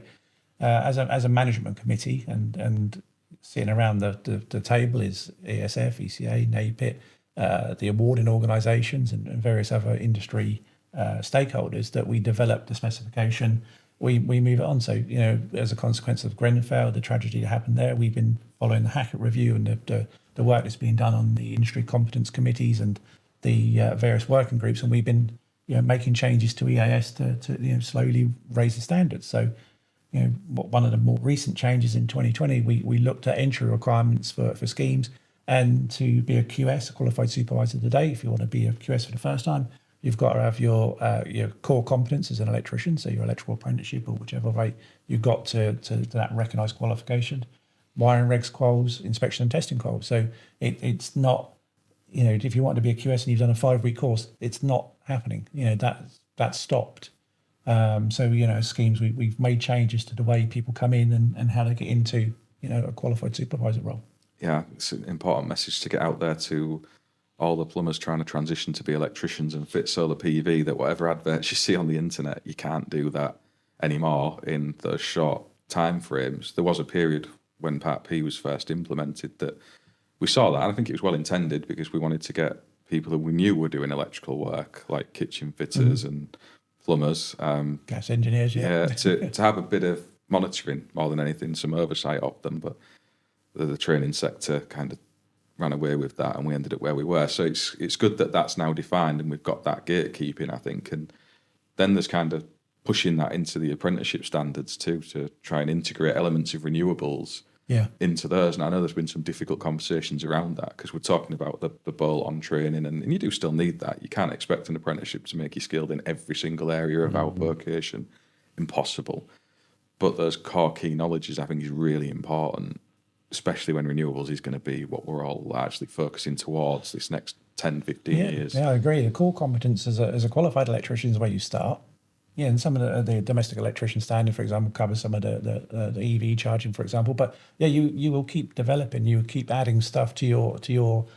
as a management committee and sitting around the table is ESF, ECA, NAPIT, the awarding organisations and various other industry stakeholders that we develop the specification, we move it on. So, as a consequence of Grenfell, the tragedy that happened there, we've been following the Hackett review and the work that's being done on the industry competence committees and the various working groups, and we've been making changes to EAS to slowly raise the standards. So, one of the more recent changes in 2020, we looked at entry requirements for schemes, and to be a QS, a qualified supervisor today, if you want to be a QS for the first time, you've got to have your core competence as an electrician, so your electrical apprenticeship or whichever way you got to that recognised qualification. Wiring regs quals, inspection and testing quals. So it's not, if you want to be a QS and you've done a 5-week course, it's not happening. That's stopped. So schemes we've made changes to the way people come in and how they get into a qualified supervisor role. Yeah, it's an important message to get out there to all the plumbers trying to transition to be electricians and fit solar PV, that whatever adverts you see on the internet, you can't do that anymore in those short time frames. There was a period when Part P was first implemented that we saw that, and I think it was well intended because we wanted to get people that we knew were doing electrical work, like kitchen fitters and plumbers, gas engineers, to have a bit of monitoring more than anything, some oversight of them. But the training sector kind of ran away with that, and we ended up where we were. So it's good that that's now defined, and we've got that gatekeeping, I think. And then there's kind of pushing that into the apprenticeship standards too, to try and integrate elements of renewables into those. And I know there's been some difficult conversations around that because we're talking about the bolt-on training, and you do still need that. You can't expect an apprenticeship to make you skilled in every single area of our vocation. Impossible. But those core key knowledges, I think, is really important, especially when renewables is going to be what we're all largely focusing towards this next 10, 15 years. Yeah, I agree. The core competence as a qualified electrician is where you start. Yeah, and some of the domestic electrician standard, for example, covers some of the EV charging, for example. But yeah, you will keep developing, you will keep adding stuff to your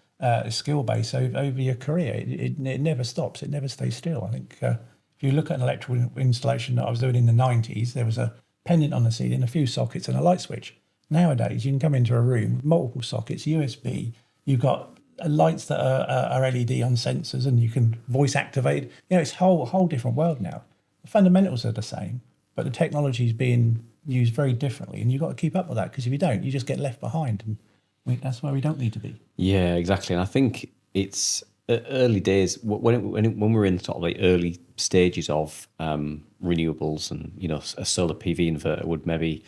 skill base over your career. It never stops. It never stays still. I think if you look at an electrical installation that I was doing in the 90s, there was a pendant on the ceiling, a few sockets, and a light switch. Nowadays, you can come into a room with multiple sockets, USB. You've got lights that are LED on sensors, and you can voice activate. It's a whole different world now. The fundamentals are the same, but the technology is being used very differently, and you've got to keep up with that, because if you don't, you just get left behind, and that's where we don't need to be. Yeah, exactly. And I think it's early days when we're in sort of the early stages of renewables, and a solar PV inverter would maybe.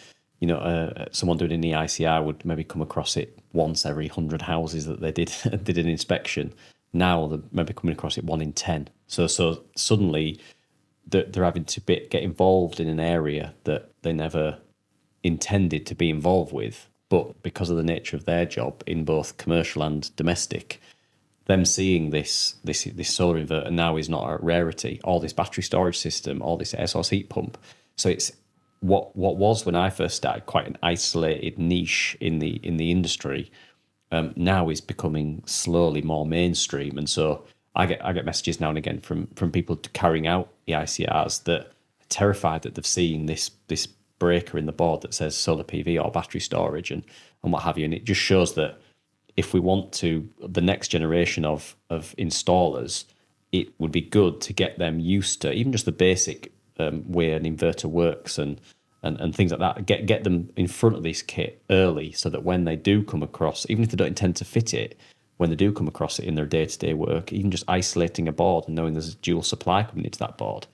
Someone doing an EICR would maybe come across it once every 100 houses that they did an inspection. Now they're maybe coming across it 1 in 10. So suddenly they're having to get involved in an area that they never intended to be involved with, but because of the nature of their job in both commercial and domestic, them seeing this solar inverter now is not a rarity. All this battery storage system, all this air source heat pump. So it's what was, when I first started, quite an isolated niche in the industry, now is becoming slowly more mainstream. And so I get messages now and again from people carrying out EICRs that are terrified that they've seen this breaker in the board that says solar PV or battery storage and what have you. And it just shows that if we want to, the next generation of installers, it would be good to get them used to even just the basic way an inverter works and things like that. Get them in front of this kit early, so that when they do come across, even if they don't intend to fit it, when they do come across it in their day-to-day work, even just isolating a board and knowing there's a dual supply coming into that board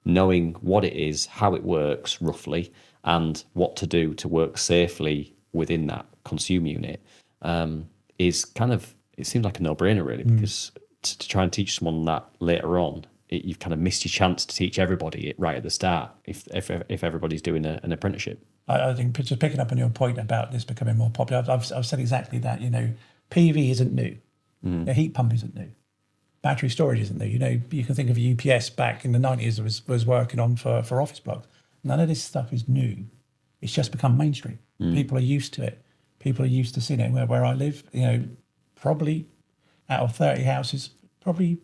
knowing what it is, how it works roughly, and what to do to work safely within that consume unit is kind of, it seems like a no-brainer really, because to try and teach someone that later on, you've kind of missed your chance to teach everybody it right at the start if everybody's doing an apprenticeship. I think just picking up on your point about this becoming more popular, I've said exactly that. PV isn't new. The heat pump isn't new. Battery storage isn't new. You can think of UPS back in the 90s was working on for office blocks. None of this stuff is new. It's just become mainstream. People are used to it. People are used to seeing it. Where I live, probably out of 30 houses, probably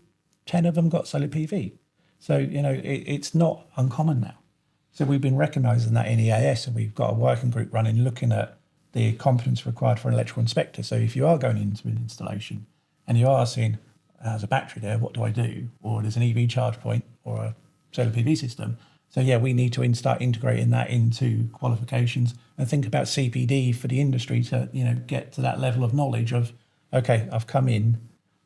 10 of them got solar PV. So, it's not uncommon now. So we've been recognising that in EAS, and we've got a working group running looking at the competence required for an electrical inspector. So if you are going into an installation and you are seeing there's a battery there, what do I do? Or there's an EV charge point or a solar PV system. So yeah, we need to start integrating that into qualifications and think about CPD for the industry to, get to that level of knowledge of, okay, I've come in,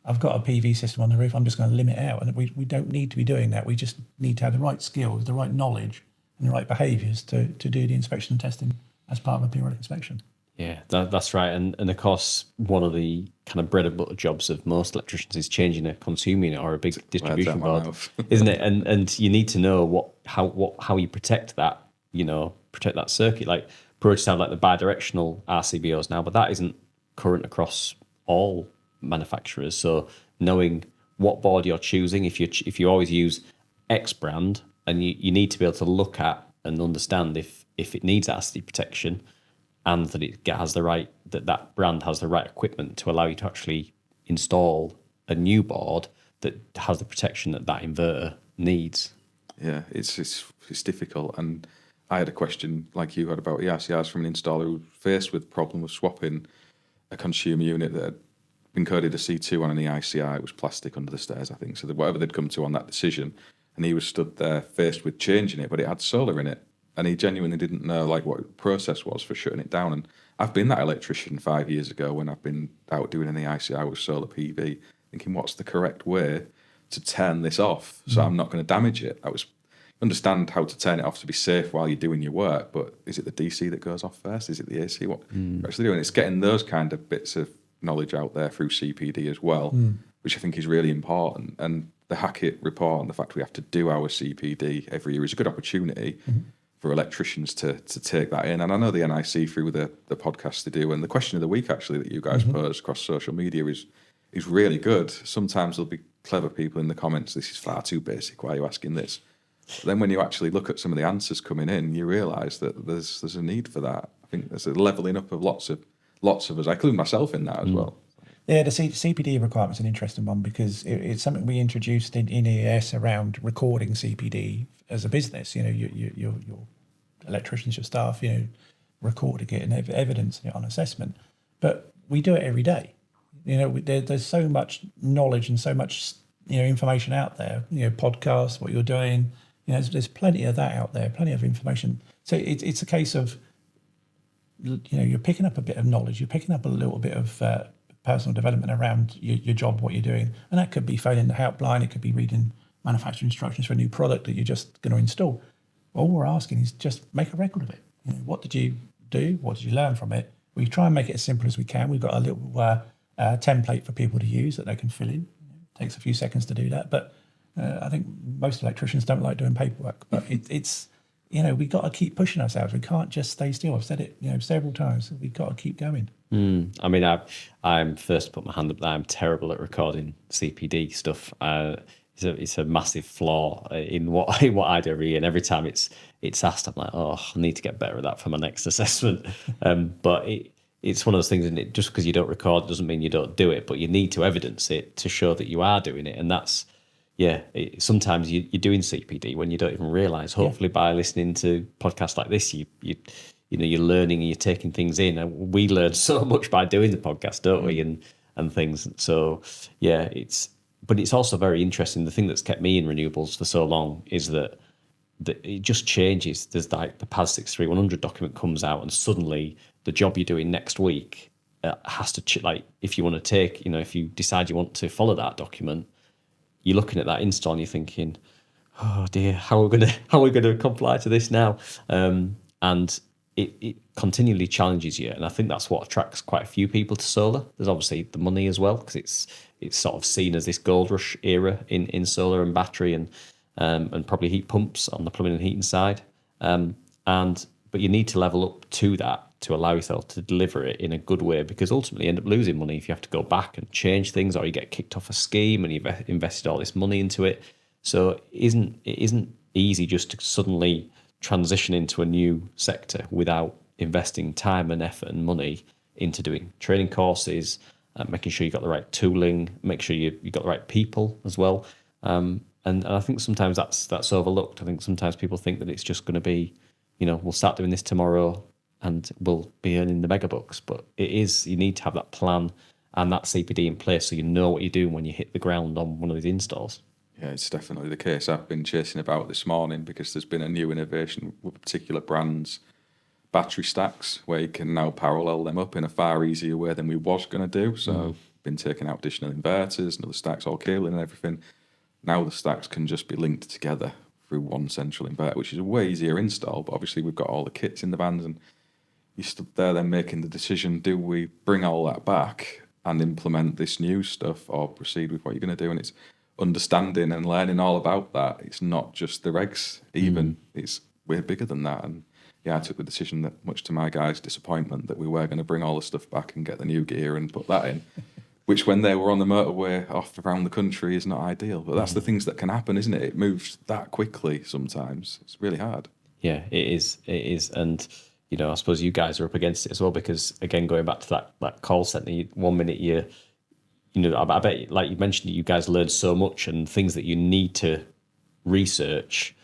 I've got a PV system on the roof, I'm just going to limit out. And we don't need to be doing that. We just need to have the right skills, the right knowledge and the right behaviours to do the inspection and testing as part of a periodic inspection. Yeah, that's right. And of course, one of the kind of bread and butter jobs of most electricians is changing a consumer unit or a big distribution board, isn't it? And you need to know how you protect that, protect that circuit. Like approach sound like the bi-directional RCBOs now, but that isn't current across all manufacturers. So knowing what board you're choosing, if you always use X brand, and you need to be able to look at and understand if it needs acid protection, and that it has that brand has the right equipment to allow you to actually install a new board that has the protection that inverter needs. Yeah, it's difficult. And I had a question like you had about ERCRs from an installer who was faced with the problem of swapping a consumer unit that had been coded a C2 on an EICR. It was plastic under the stairs, I think. So whatever they'd come to on that decision, and he was stood there faced with changing it, but it had solar in it. And he genuinely didn't know what the process was for shutting it down. And I've been that electrician 5 years ago when I've been out doing an EICR with solar PV, thinking what's the correct way to turn this off so I'm not going to damage it. Understand how to turn it off to be safe while you're doing your work, but is it the DC that goes off first? Is it the AC? What you're actually doing? It's getting those kind of bits of knowledge out there through CPD as well, which I think is really important. And the Hackett report and the fact we have to do our CPD every year is a good opportunity for electricians to take that in. And I know the NIC through the podcast they do, and the question of the week actually that you guys pose across social media is really good. Sometimes there'll be clever people in the comments, this is far too basic, why are you asking this? But then when you actually look at some of the answers coming in, you realise that there's a need for that. I think there's a levelling up of lots of us. I include myself in that as well. Yeah, the CPD requirement's an interesting one because it's something we introduced in EAS around recording CPD as a business. Your electricians, your staff, recording it and evidencing it on assessment. But we do it every day. There's so much knowledge and so much information out there. Podcasts, what you're doing. There's plenty of that out there, plenty of information. So it's a case of you're picking up a bit of knowledge, you're picking up a little bit of personal development around your job, what you're doing. And that could be phoning the helpline, it could be reading manufacturer instructions for a new product that you're just going to install. All we're asking is just make a record of it. What did you do? What did you learn from it? We try and make it as simple as we can. We've got a little template for people to use that they can fill in. It takes a few seconds to do that. But I think most electricians don't like doing paperwork. But it's we've got to keep pushing ourselves. We can't just stay still. I've said it several times. We've got to keep going. I mean, I'm first to put my hand up there. I'm terrible at recording CPD stuff. It's a massive flaw in what I do every year. And every time it's asked, I'm like, I need to get better at that for my next assessment. But it's one of those things, isn't it? Just because you don't record doesn't mean you don't do it, but you need to evidence it to show that you are doing it. And that's, sometimes you're doing CPD when you don't even realise. Hopefully by listening to podcasts like this, you're learning and you're taking things in. And we learn so much by doing the podcast, don't we? And things. So but it's also very interesting. The thing that's kept me in renewables for so long is that it just changes. There's like the PAS 63100 document comes out, and suddenly the job you're doing next week has to if you want to take, if you decide you want to follow that document, you're looking at that install and you're thinking, oh dear, how are we gonna comply to this now? And it continually challenges you, and I think that's what attracts quite a few people to solar. There's obviously the money as well, because it's sort of seen as this gold rush era in solar and battery and probably heat pumps on the plumbing and heating side. But you need to level up to that to allow yourself to deliver it in a good way, because ultimately you end up losing money if you have to go back and change things, or you get kicked off a scheme and you've invested all this money into it. So it isn't easy just to suddenly transition into a new sector without investing time and effort and money into doing training courses, making sure you've got the right tooling, make sure you've got the right people as well. And I think sometimes that's overlooked. I think sometimes people think that it's just going to be, we'll start doing this tomorrow and we'll be earning the mega bucks. But you need to have that plan and that CPD in place so you know what you're doing when you hit the ground on one of these installs. Yeah, it's definitely the case. I've been chasing about this morning because there's been a new innovation with a particular brand's battery stacks where you can now parallel them up in a far easier way than we was going to do. So been taking out additional inverters and other stacks, all cabling and everything. Now the stacks can just be linked together through one central inverter, which is a way easier install. But obviously we've got all the kits in the vans, and you stood there then making the decision, do we bring all that back and implement this new stuff or proceed with what you're going to do? And it's understanding and learning all about that. It's not just the regs, even. It's way bigger than that. And yeah, I took the decision that, much to my guys' disappointment, that we were going to bring all the stuff back and get the new gear and put that in, which when they were on the motorway off around the country is not ideal. But that's the things that can happen, isn't it? It moves that quickly sometimes. It's really hard. Yeah, it is. And, I suppose you guys are up against it as well, because, again, going back to that call centre, 1 minute I bet, like you mentioned, you guys learned so much and things that you need to research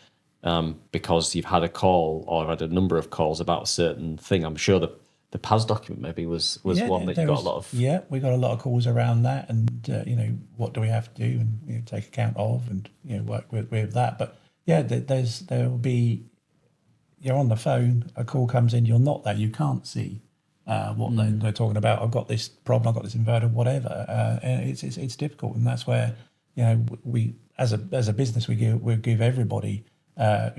because you've had a call or had a number of calls about a certain thing. I'm sure the PAS document maybe was one that you got a lot of. Yeah, we got a lot of calls around that, and what do we have to do and take account of, and work with that. But yeah, there will be. You're on the phone, a call comes in, you're not there, you can't see what they're talking about. I've got this problem, I've got this inverter, whatever. And it's difficult, and that's where we as a business we give everybody a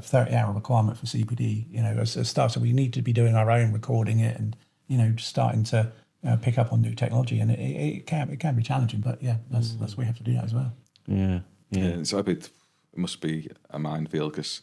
30-hour requirement for CPD. As a start, so we need to be doing our own recording it, and starting to pick up on new technology, and it can be challenging, but yeah, that's we have to do that as well. Yeah. It's a bit. It must be a minefield because.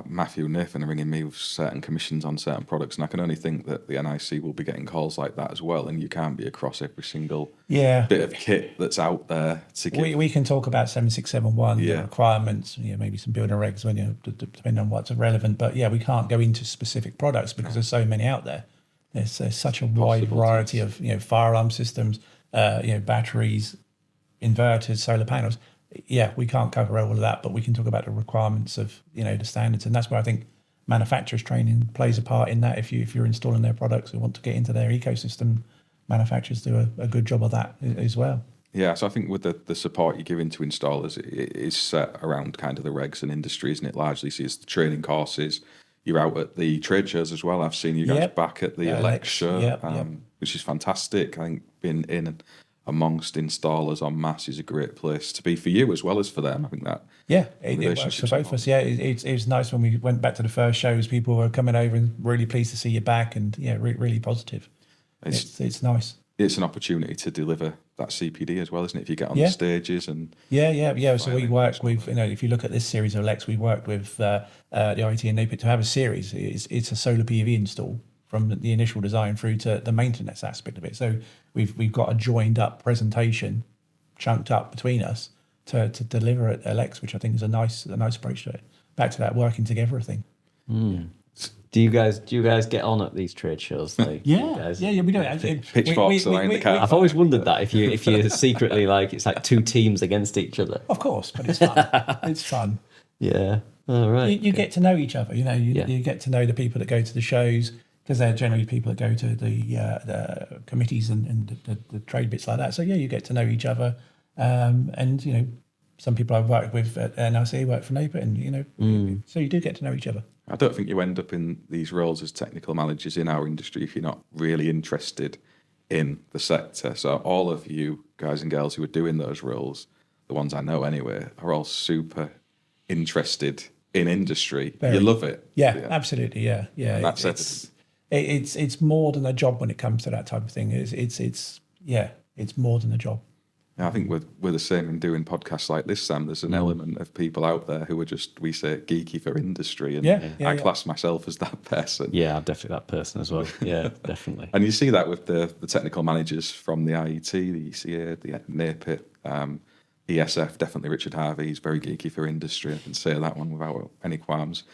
Matthew and Nathan are ringing me with certain commissions on certain products, and I can only think that the NIC will be getting calls like that as well, and you can't be across every single bit of kit that's out there to give. We can talk about 7671, the requirements, maybe some building regs when depending on what's relevant, but yeah, we can't go into specific products because there's so many out there. There's such a wide variety of fire alarm systems, batteries, inverters, solar panels. Yeah, we can't cover all of that, but we can talk about the requirements of the standards, and that's where I think manufacturers training plays a part in that. If you're installing their products or want to get into their ecosystem, manufacturers do a good job of that as well. Yeah, so I think with the support you're giving to installers, it is set around kind of the regs and industry, isn't it? Largely, so it's the training courses. You're out at the trade shows as well. I've seen you guys back at the Lex show, which is fantastic. I think being in and amongst installers en masse is a great place to be for you as well as for them. I think that it works for both of us. Yeah, it was nice when we went back to the first shows. People were coming over and really pleased to see you back, and really positive. It's nice. It's an opportunity to deliver that CPD as well, isn't it? If you get on the stages and So we work with if you look at this series of Lex, we worked with the IT and NICEIC to have a series. It's a solar PV install from the initial design through to the maintenance aspect of it. So we've got a joined up presentation, chunked up between us to deliver at LX, which I think is a nice approach to it. Back to that working together thing. Do you guys get on at these trade shows? Like, we do. Pitchforks in the car. I've always wondered that if you secretly it's like two teams against each other. Of course, but it's fun. It's fun. Yeah. All right. You get to know each other. You get to know the people that go to the shows, because they're generally people that go to the committees and the trade bits like that. So you get to know each other, and some people I've worked with at NICEIC work for NAPA, and so you do get to know each other. I don't think you end up in these roles as technical managers in our industry if you're not really interested in the sector. So all of you guys and girls who are doing those roles, the ones I know anyway, are all super interested in industry. Very. You love it. Yeah, absolutely. Yeah. And that's It's more than a job when it comes to that type of thing. It's more than a job. I think we're the same in doing podcasts like this, Sam. There's an element of people out there who are just, we say, geeky for industry, and I class myself as that person. Yeah, I'm definitely that person as well. Yeah, definitely. And you see that with the technical managers from the IET, the ECA, the NICEIC, ESF, definitely Richard Harvey. He's very geeky for industry. I can say that one without any qualms.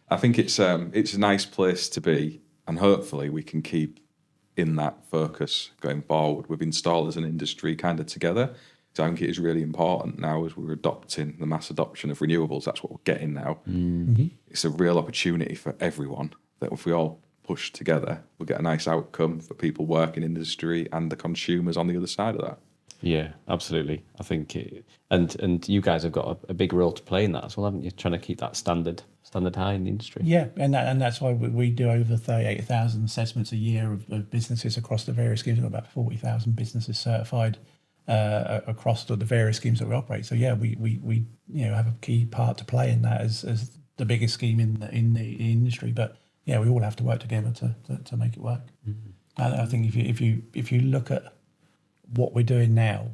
I think it's a nice place to be, and hopefully we can keep in that focus going forward with installers and industry kind of together. So I think it is really important now as we're adopting the mass adoption of renewables. That's what we're getting now. Mm-hmm. It's a real opportunity for everyone that if we all push together, we'll get a nice outcome for people working in industry and the consumers on the other side of that. Yeah, absolutely. I think, and you guys have got a big role to play in that as well, haven't you? Trying to keep that standard high in the industry. Yeah, and that's why we do over 38,000 assessments a year of businesses across the various schemes. We've got about 40,000 businesses certified across the various schemes that we operate. So yeah, we have a key part to play in that as the biggest scheme in the industry. But yeah, we all have to work together to make it work. Mm-hmm. I think if you look at what we're doing now,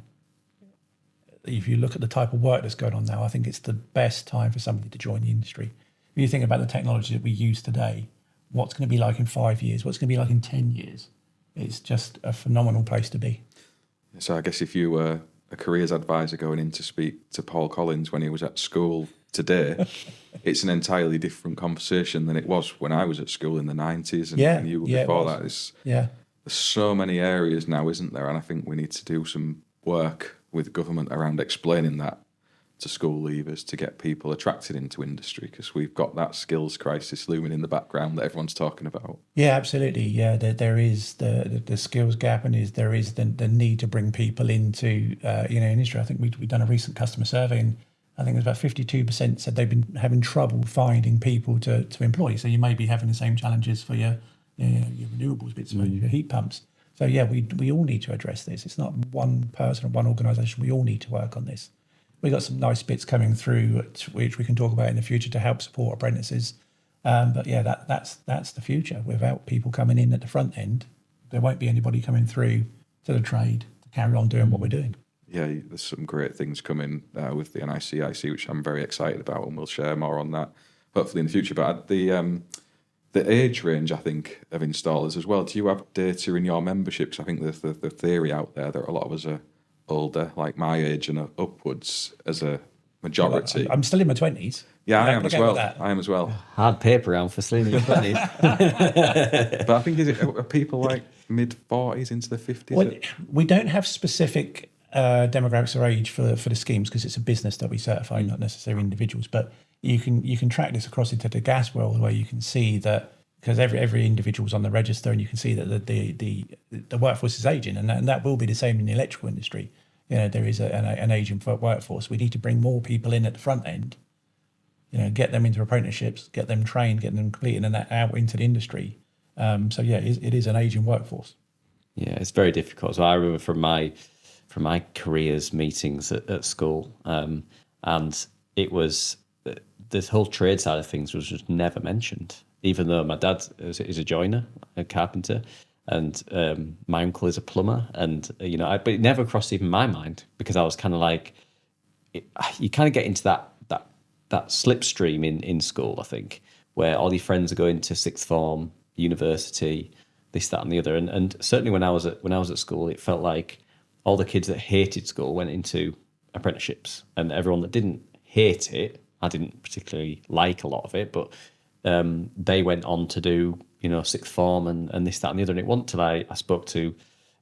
if you look at the type of work that's going on now, I think it's the best time for somebody to join the industry. If you think about the technology that we use today, what's going to be like in 5 years, what's going to be like in 10 years, it's just a phenomenal place to be. So I guess if you were a careers advisor going in to speak to Paul Collins when he was at school today, it's an entirely different conversation than it was when I was at school in the 90s and you were before that. There's so many areas now, isn't there? And I think we need to do some work with government around explaining that to school leavers to get people attracted into industry, because we've got that skills crisis looming in the background that everyone's talking about. Yeah, absolutely. Yeah, there is the skills gap, and there is the need to bring people into industry. I think we've done a recent customer survey, and I think it was about 52% said they've been having trouble finding people to employ. So you may be having the same challenges for your renewables bits, for your heat pumps. So yeah, we all need to address this. It's not one person or one organisation. We all need to work on this. We've got some nice bits coming through, which we can talk about in the future to help support apprentices. But yeah, that's the future. Without people coming in at the front end, there won't be anybody coming through to the trade to carry on doing what we're doing. Yeah, there's some great things coming with the NICEIC, which I'm very excited about, and we'll share more on that hopefully in the future. But the age range, I think, of installers as well. Do you have data in your memberships? I think there's the theory out there that a lot of us are older, like my age and upwards, as a majority. Well, I'm still in my 20s. Yeah, I am as well. Hard paper round for Celine in your 20s. But I think, are people like mid-40s into the 50s? Well, we don't have specific demographics or age for the schemes, because it's a business that we certify, not necessarily individuals. But you can track this across into the gas world, where you can see that, because every individual's on the register, and you can see that the workforce is aging, and that will be the same in the electrical industry. There is an aging workforce. We need to bring more people in at the front end, get them into apprenticeships, get them trained, get them completed, and that out into the industry. So yeah, it is an aging workforce. Yeah, it's very difficult. So I remember from my careers meetings at school, and it was this whole trade side of things was just never mentioned. Even though my dad is a joiner, a carpenter, and my uncle is a plumber, and but it never crossed even my mind, because I was kind of like, you kind of get into that slipstream in school, I think, where all your friends are going to sixth form, university, this, that, and the other, and certainly when I was at school, it felt like all the kids that hated school went into apprenticeships, and everyone that didn't hate it, I didn't particularly like a lot of it, but they went on to do, sixth form and this, that, and the other. And it wasn't till I spoke to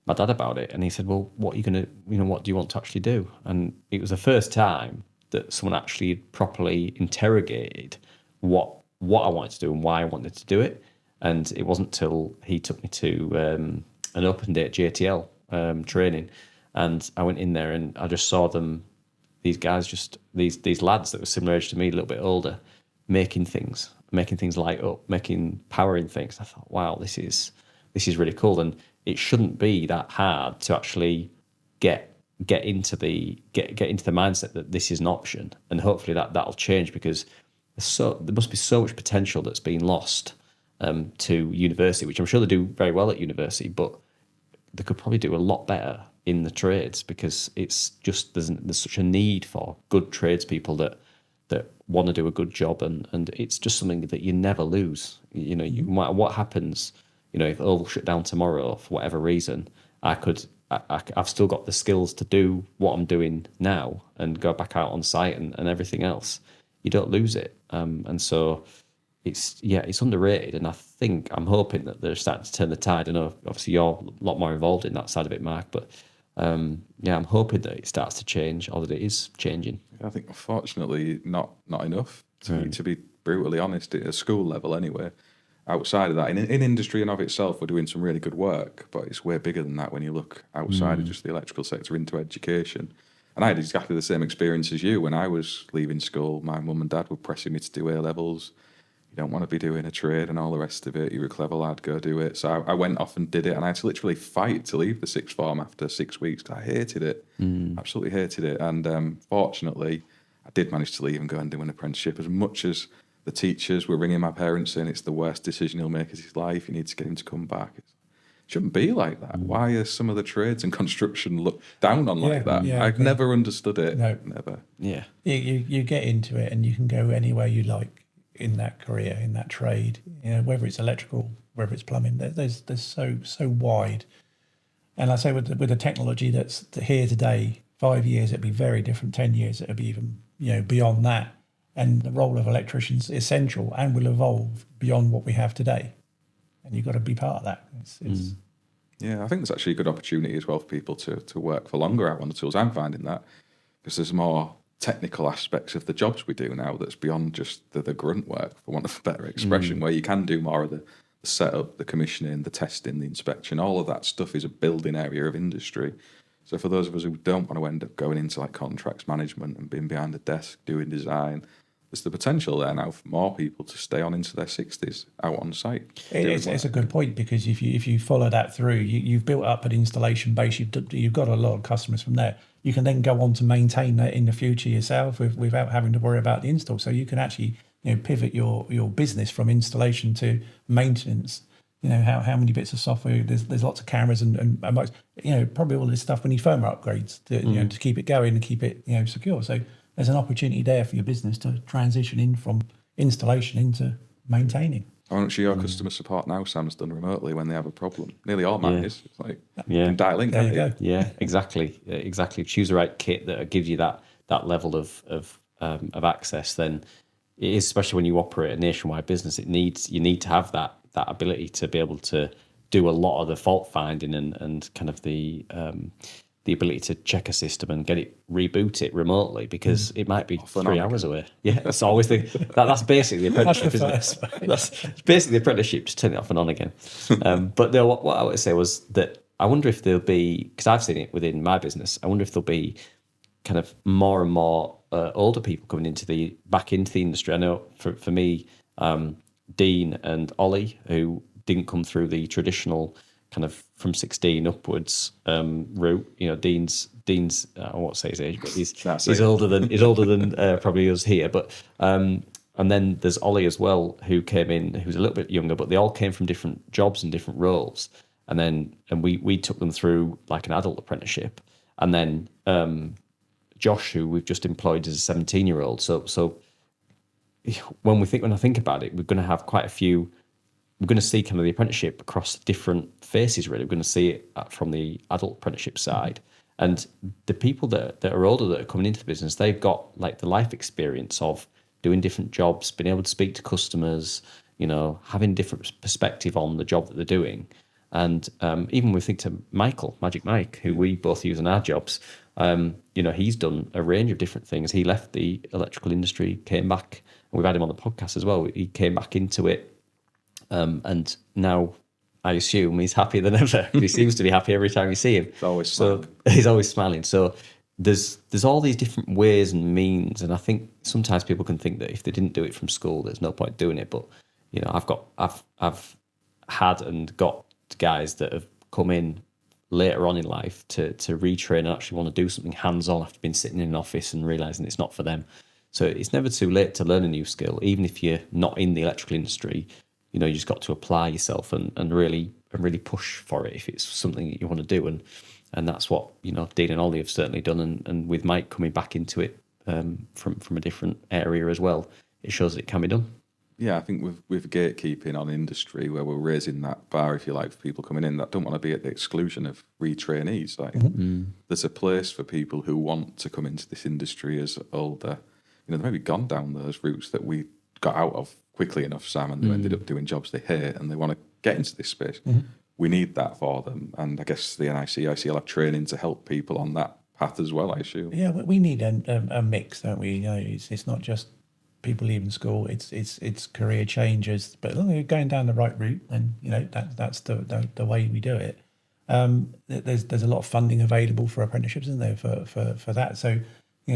my dad about it, and he said, well, what are you going to, what do you want to actually do? And it was the first time that someone actually properly interrogated what I wanted to do and why I wanted to do it. And it wasn't till he took me to an open day at JTL training, and I went in there and I just saw them, these guys, just these lads that were similar age to me, a little bit older, making things light up, powering things. I thought, wow, this is really cool, and it shouldn't be that hard to actually get get into the mindset that this is an option, and hopefully that'll change, because there must be so much potential that's been lost to university, which I'm sure they do very well at university, but they could probably do a lot better in the trades, because it's just there's such a need for good tradespeople that want to do a good job, and it's just something that you never lose. You know, no matter what happens, you know, if Oval shut down tomorrow for whatever reason, I've still got the skills to do what I'm doing now and go back out on site and everything else. You don't lose it, and so it's underrated. And I'm hoping that they're starting to turn the tide. I know obviously you're a lot more involved in that side of it, Mark, but I'm hoping that it starts to change, or that it is changing. I think unfortunately not enough, to be brutally honest, at a school level anyway. Outside of that, in industry and of itself, we're doing some really good work, but it's way bigger than that when you look outside of just the electrical sector into education. And I had exactly the same experience as you. When I was leaving school, my mum and dad were pressing me to do A-levels. You don't want to be doing a trade and all the rest of it. You're a clever lad, go do it. So I went off and did it, and I had to literally fight to leave the sixth form after 6 weeks. I hated it, absolutely hated it. And fortunately, I did manage to leave and go and do an apprenticeship. As much as the teachers were ringing my parents saying it's the worst decision he'll make of his life, you need to get him to come back. It shouldn't be like that. Why are some of the trades and construction looked down on like that? I've never understood it. No. Never. Yeah. You get into it and you can go anywhere you like in that career, in that trade. You know, whether it's electrical, whether it's plumbing, there's so wide. And I say with the technology that's here today, 5 years it'll be very different. 10 years it'll be even beyond that. And the role of electricians is essential and will evolve beyond what we have today. And you've got to be part of that. Yeah, I think there's actually a good opportunity as well for people to work for longer out on the tools. I'm finding that, because there's more technical aspects of the jobs we do now that's beyond just the grunt work, for want of a better expression, where you can do more of the setup, the commissioning, the testing, the inspection. All of that stuff is a building area of industry. So for those of us who don't want to end up going into like contracts management and being behind the desk doing design, there's the potential there now for more people to stay on into their 60s out on site. It's a good point, because if you follow that through, you've built up an installation base. You've got a lot of customers from there. You can then go on to maintain that in the future yourself without having to worry about the install. So you can actually pivot your business from installation to maintenance. You know how many bits of software. There's lots of cameras and most, probably all this stuff. We need firmware upgrades to keep it going and keep it secure. So there's an opportunity there for your business to transition in from installation into maintaining. How much of your customer support now, Sam's done remotely when they have a problem? Nearly all mine is. It's like, you can dial in, there you go. Yeah, exactly. Choose the right kit that gives you that level of access. Then it is, especially when you operate a nationwide business, you need to have that ability to be able to do a lot of the fault finding and kind of the ability to check a system and reboot it remotely, because it might be 3 hours away. Yeah, it's always that's basically the apprenticeship, isn't it? That's basically the apprenticeship, just turn it off and on again. But no, what I would say was that I wonder if there'll be, because I've seen it within my business, I wonder if there'll be kind of more and more older people coming back into the industry. I know for me, Dean and Ollie, who didn't come through the traditional kind of from 16 upwards route. Dean's I won't say his age, but he's older than probably us here. But and then there's Ollie as well, who came in, who's a little bit younger, but they all came from different jobs and different roles. And we took them through like an adult apprenticeship. And then Josh, who we've just employed as a 17-year-old. So when I think about it, we're going to have quite a few. We're going to see kind of the apprenticeship across different faces, really. We're going to see it from the adult apprenticeship side. And the people that are older that are coming into the business, they've got like the life experience of doing different jobs, being able to speak to customers, having different perspective on the job that they're doing. And even we think to Magic Mike, who we both use in our jobs, he's done a range of different things. He left the electrical industry, came back, and we've had him on the podcast as well. He came back into it. And now I assume he's happier than ever. He seems to be happy every time you see him. He's always smiling. So there's all these different ways and means, and I think sometimes people can think that if they didn't do it from school, there's no point doing it. But I've had and got guys that have come in later on in life to retrain and actually want to do something hands-on after being sitting in an office and realising it's not for them. So it's never too late to learn a new skill, even if you're not in the electrical industry. You just got to apply yourself and really push for it if it's something that you want to do. And that's what, Dean and Ollie have certainly done. And with Mike coming back into it from a different area as well, it shows that it can be done. Yeah, I think with gatekeeping on industry, where we're raising that bar, if you like, for people coming in that don't want to be at the exclusion of retrainees. Like, there's a place for people who want to come into this industry as older. They've maybe gone down those routes that we got out of quickly enough, Sam, and they ended up doing jobs they hate, and they want to get into this space. We need that for them, and I guess the NICEIC will have training to help people on that path as well, I assume. Yeah, we need a mix, don't we? It's not just people leaving school; it's career changes. But as long as you're going down the right route, then that's the way we do it. There's a lot of funding available for apprenticeships, isn't there, for that? So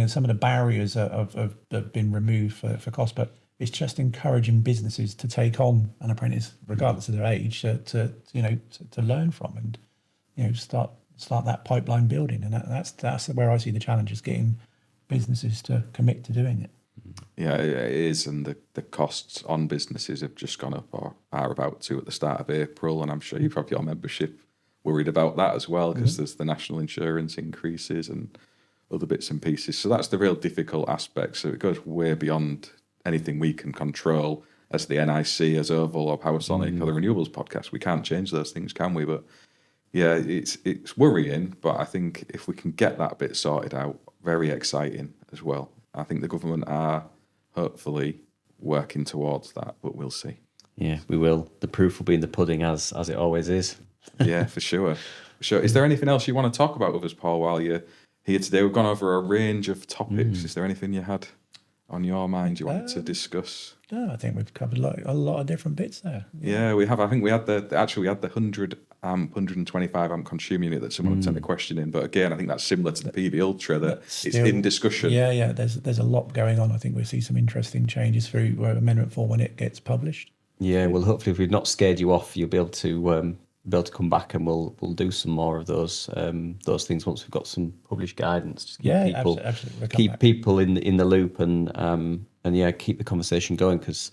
some of the barriers have been removed for cost, but it's just encouraging businesses to take on an apprentice, regardless of their age, to learn from and start that pipeline building. And that's where I see the challenge, is getting businesses to commit to doing it. Yeah, it is, and the costs on businesses have just gone up, or are about to, at the start of April, and I'm sure you've probably your membership worried about that as well, because there's the national insurance increases and other bits and pieces. So that's the real difficult aspect. So it goes way beyond anything we can control as the NIC, as Oval or Powersonic or the Renewables podcast. We can't change those things, can we? But yeah, it's worrying, but I think if we can get that bit sorted out, very exciting as well. I think the government are hopefully working towards that, but we'll see. Yeah, we will. The proof will be in the pudding, as it always is. Yeah, for sure. Is there anything else you want to talk about with us, Paul, while you're here today? We've gone over a range of topics. Is there anything you had on your mind you wanted to discuss? No, I think we've covered a lot of different bits there. Yeah, we have. I think we had the 125 amp consumer unit that someone had sent a question in. But again, I think that's similar to the PV Ultra, that it's in discussion. Yeah. There's a lot going on. I think we'll see some interesting changes through Amendment 4 when it gets published. Yeah, well, hopefully if we've not scared you off, you'll be able to come back, and we'll do some more of those things once we've got some published guidance. Just keep people in the loop, and keep the conversation going, because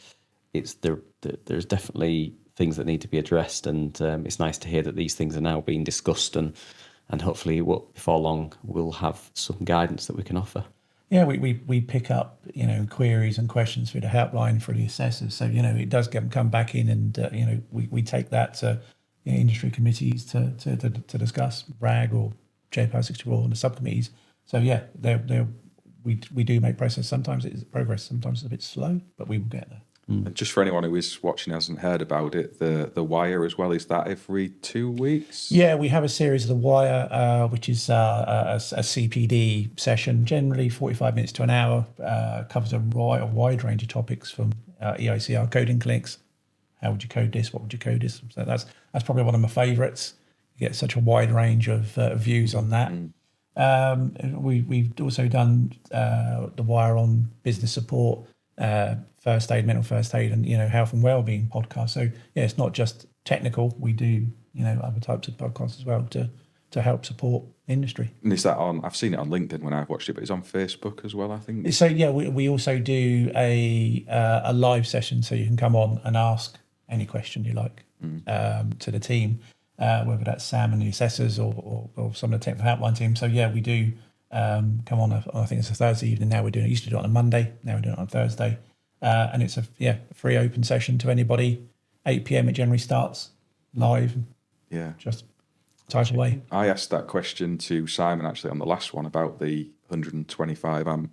there's definitely things that need to be addressed, and it's nice to hear that these things are now being discussed, and hopefully before long we'll have some guidance that we can offer. Yeah, we pick up queries and questions through the helpline for the assessors, so it does come back in, and we take that to industry committees to discuss, RAG or JPower 64 and the subcommittees. So yeah, we do make progress. Sometimes it's a bit slow, but we will get there. And just for anyone who is watching hasn't heard about it, the Wire as well, is that every 2 weeks? Yeah, we have a series of the Wire, which is a CPD session, generally 45 minutes to an hour, covers a wide range of topics from EICR coding clinics. How would you code this? What would you code this? So that's probably one of my favourites. You get such a wide range of views on that. We've also done the Wire on business support, first aid, mental first aid, and health and wellbeing podcast. So yeah, it's not just technical. We do other types of podcasts as well to help support industry. And is that on? I've seen it on LinkedIn when I've watched it, but it's on Facebook as well, I think. So yeah, we also do a live session, so you can come on and ask any question you like to the team, whether that's Sam and the assessors or some of the technical helpline team. So yeah, we do come on. I think it's a Thursday evening now. Used to do it on a Monday. Now we're doing it on Thursday, and it's a free open session to anybody. 8 p.m. it generally starts live. Yeah, just type away. I asked that question to Simon actually on the last one about the 125 amp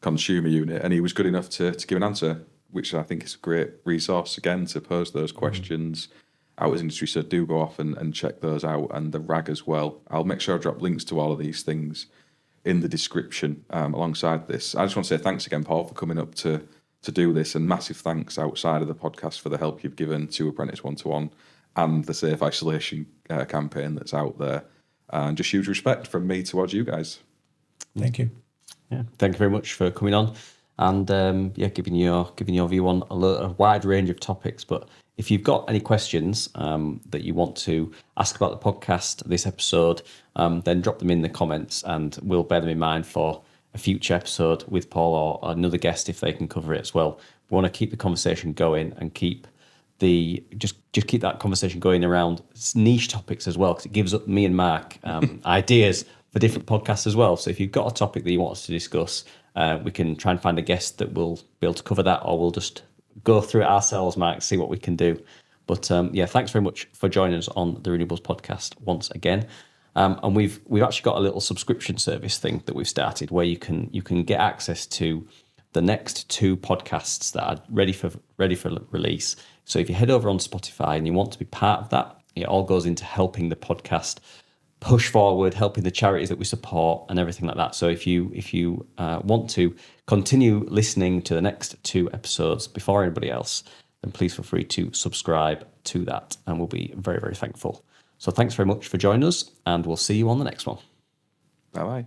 consumer unit, and he was good enough to give an answer, which I think is a great resource again to pose those questions out as industry. So do go off and check those out, and the RAG as well. I'll make sure I drop links to all of these things in the description alongside this. I just want to say thanks again, Paul, for coming up to do this, and massive thanks outside of the podcast for the help you've given to Apprentice 1-to-1 and the Safe Isolation campaign that's out there. And just huge respect from me towards you guys. Thank you. Yeah, thank you very much for coming on, and giving your view on a wide range of topics. But If you've got any questions that you want to ask about the podcast, this episode, then drop them in the comments and we'll bear them in mind for a future episode with Paul or another guest if they can cover it as well. We want to keep the conversation going and keep just keep that conversation going around niche topics as well, because it gives me and Mark ideas for different podcasts as well. So if you've got a topic that you want us to discuss, we can try and find a guest that will be able to cover that, or we'll just go through it ourselves, Mark, see what we can do. But thanks very much for joining us on the Renewables podcast once again. And we've actually got a little subscription service thing that we've started where you can get access to the next 2 podcasts that are ready for release. So if you head over on Spotify and you want to be part of that, it all goes into helping the podcast push forward, helping the charities that we support and everything like that. So if you want to continue listening to the next 2 episodes before anybody else, then please feel free to subscribe to that and we'll be very, very thankful. So thanks very much for joining us and we'll see you on the next one. Bye-bye.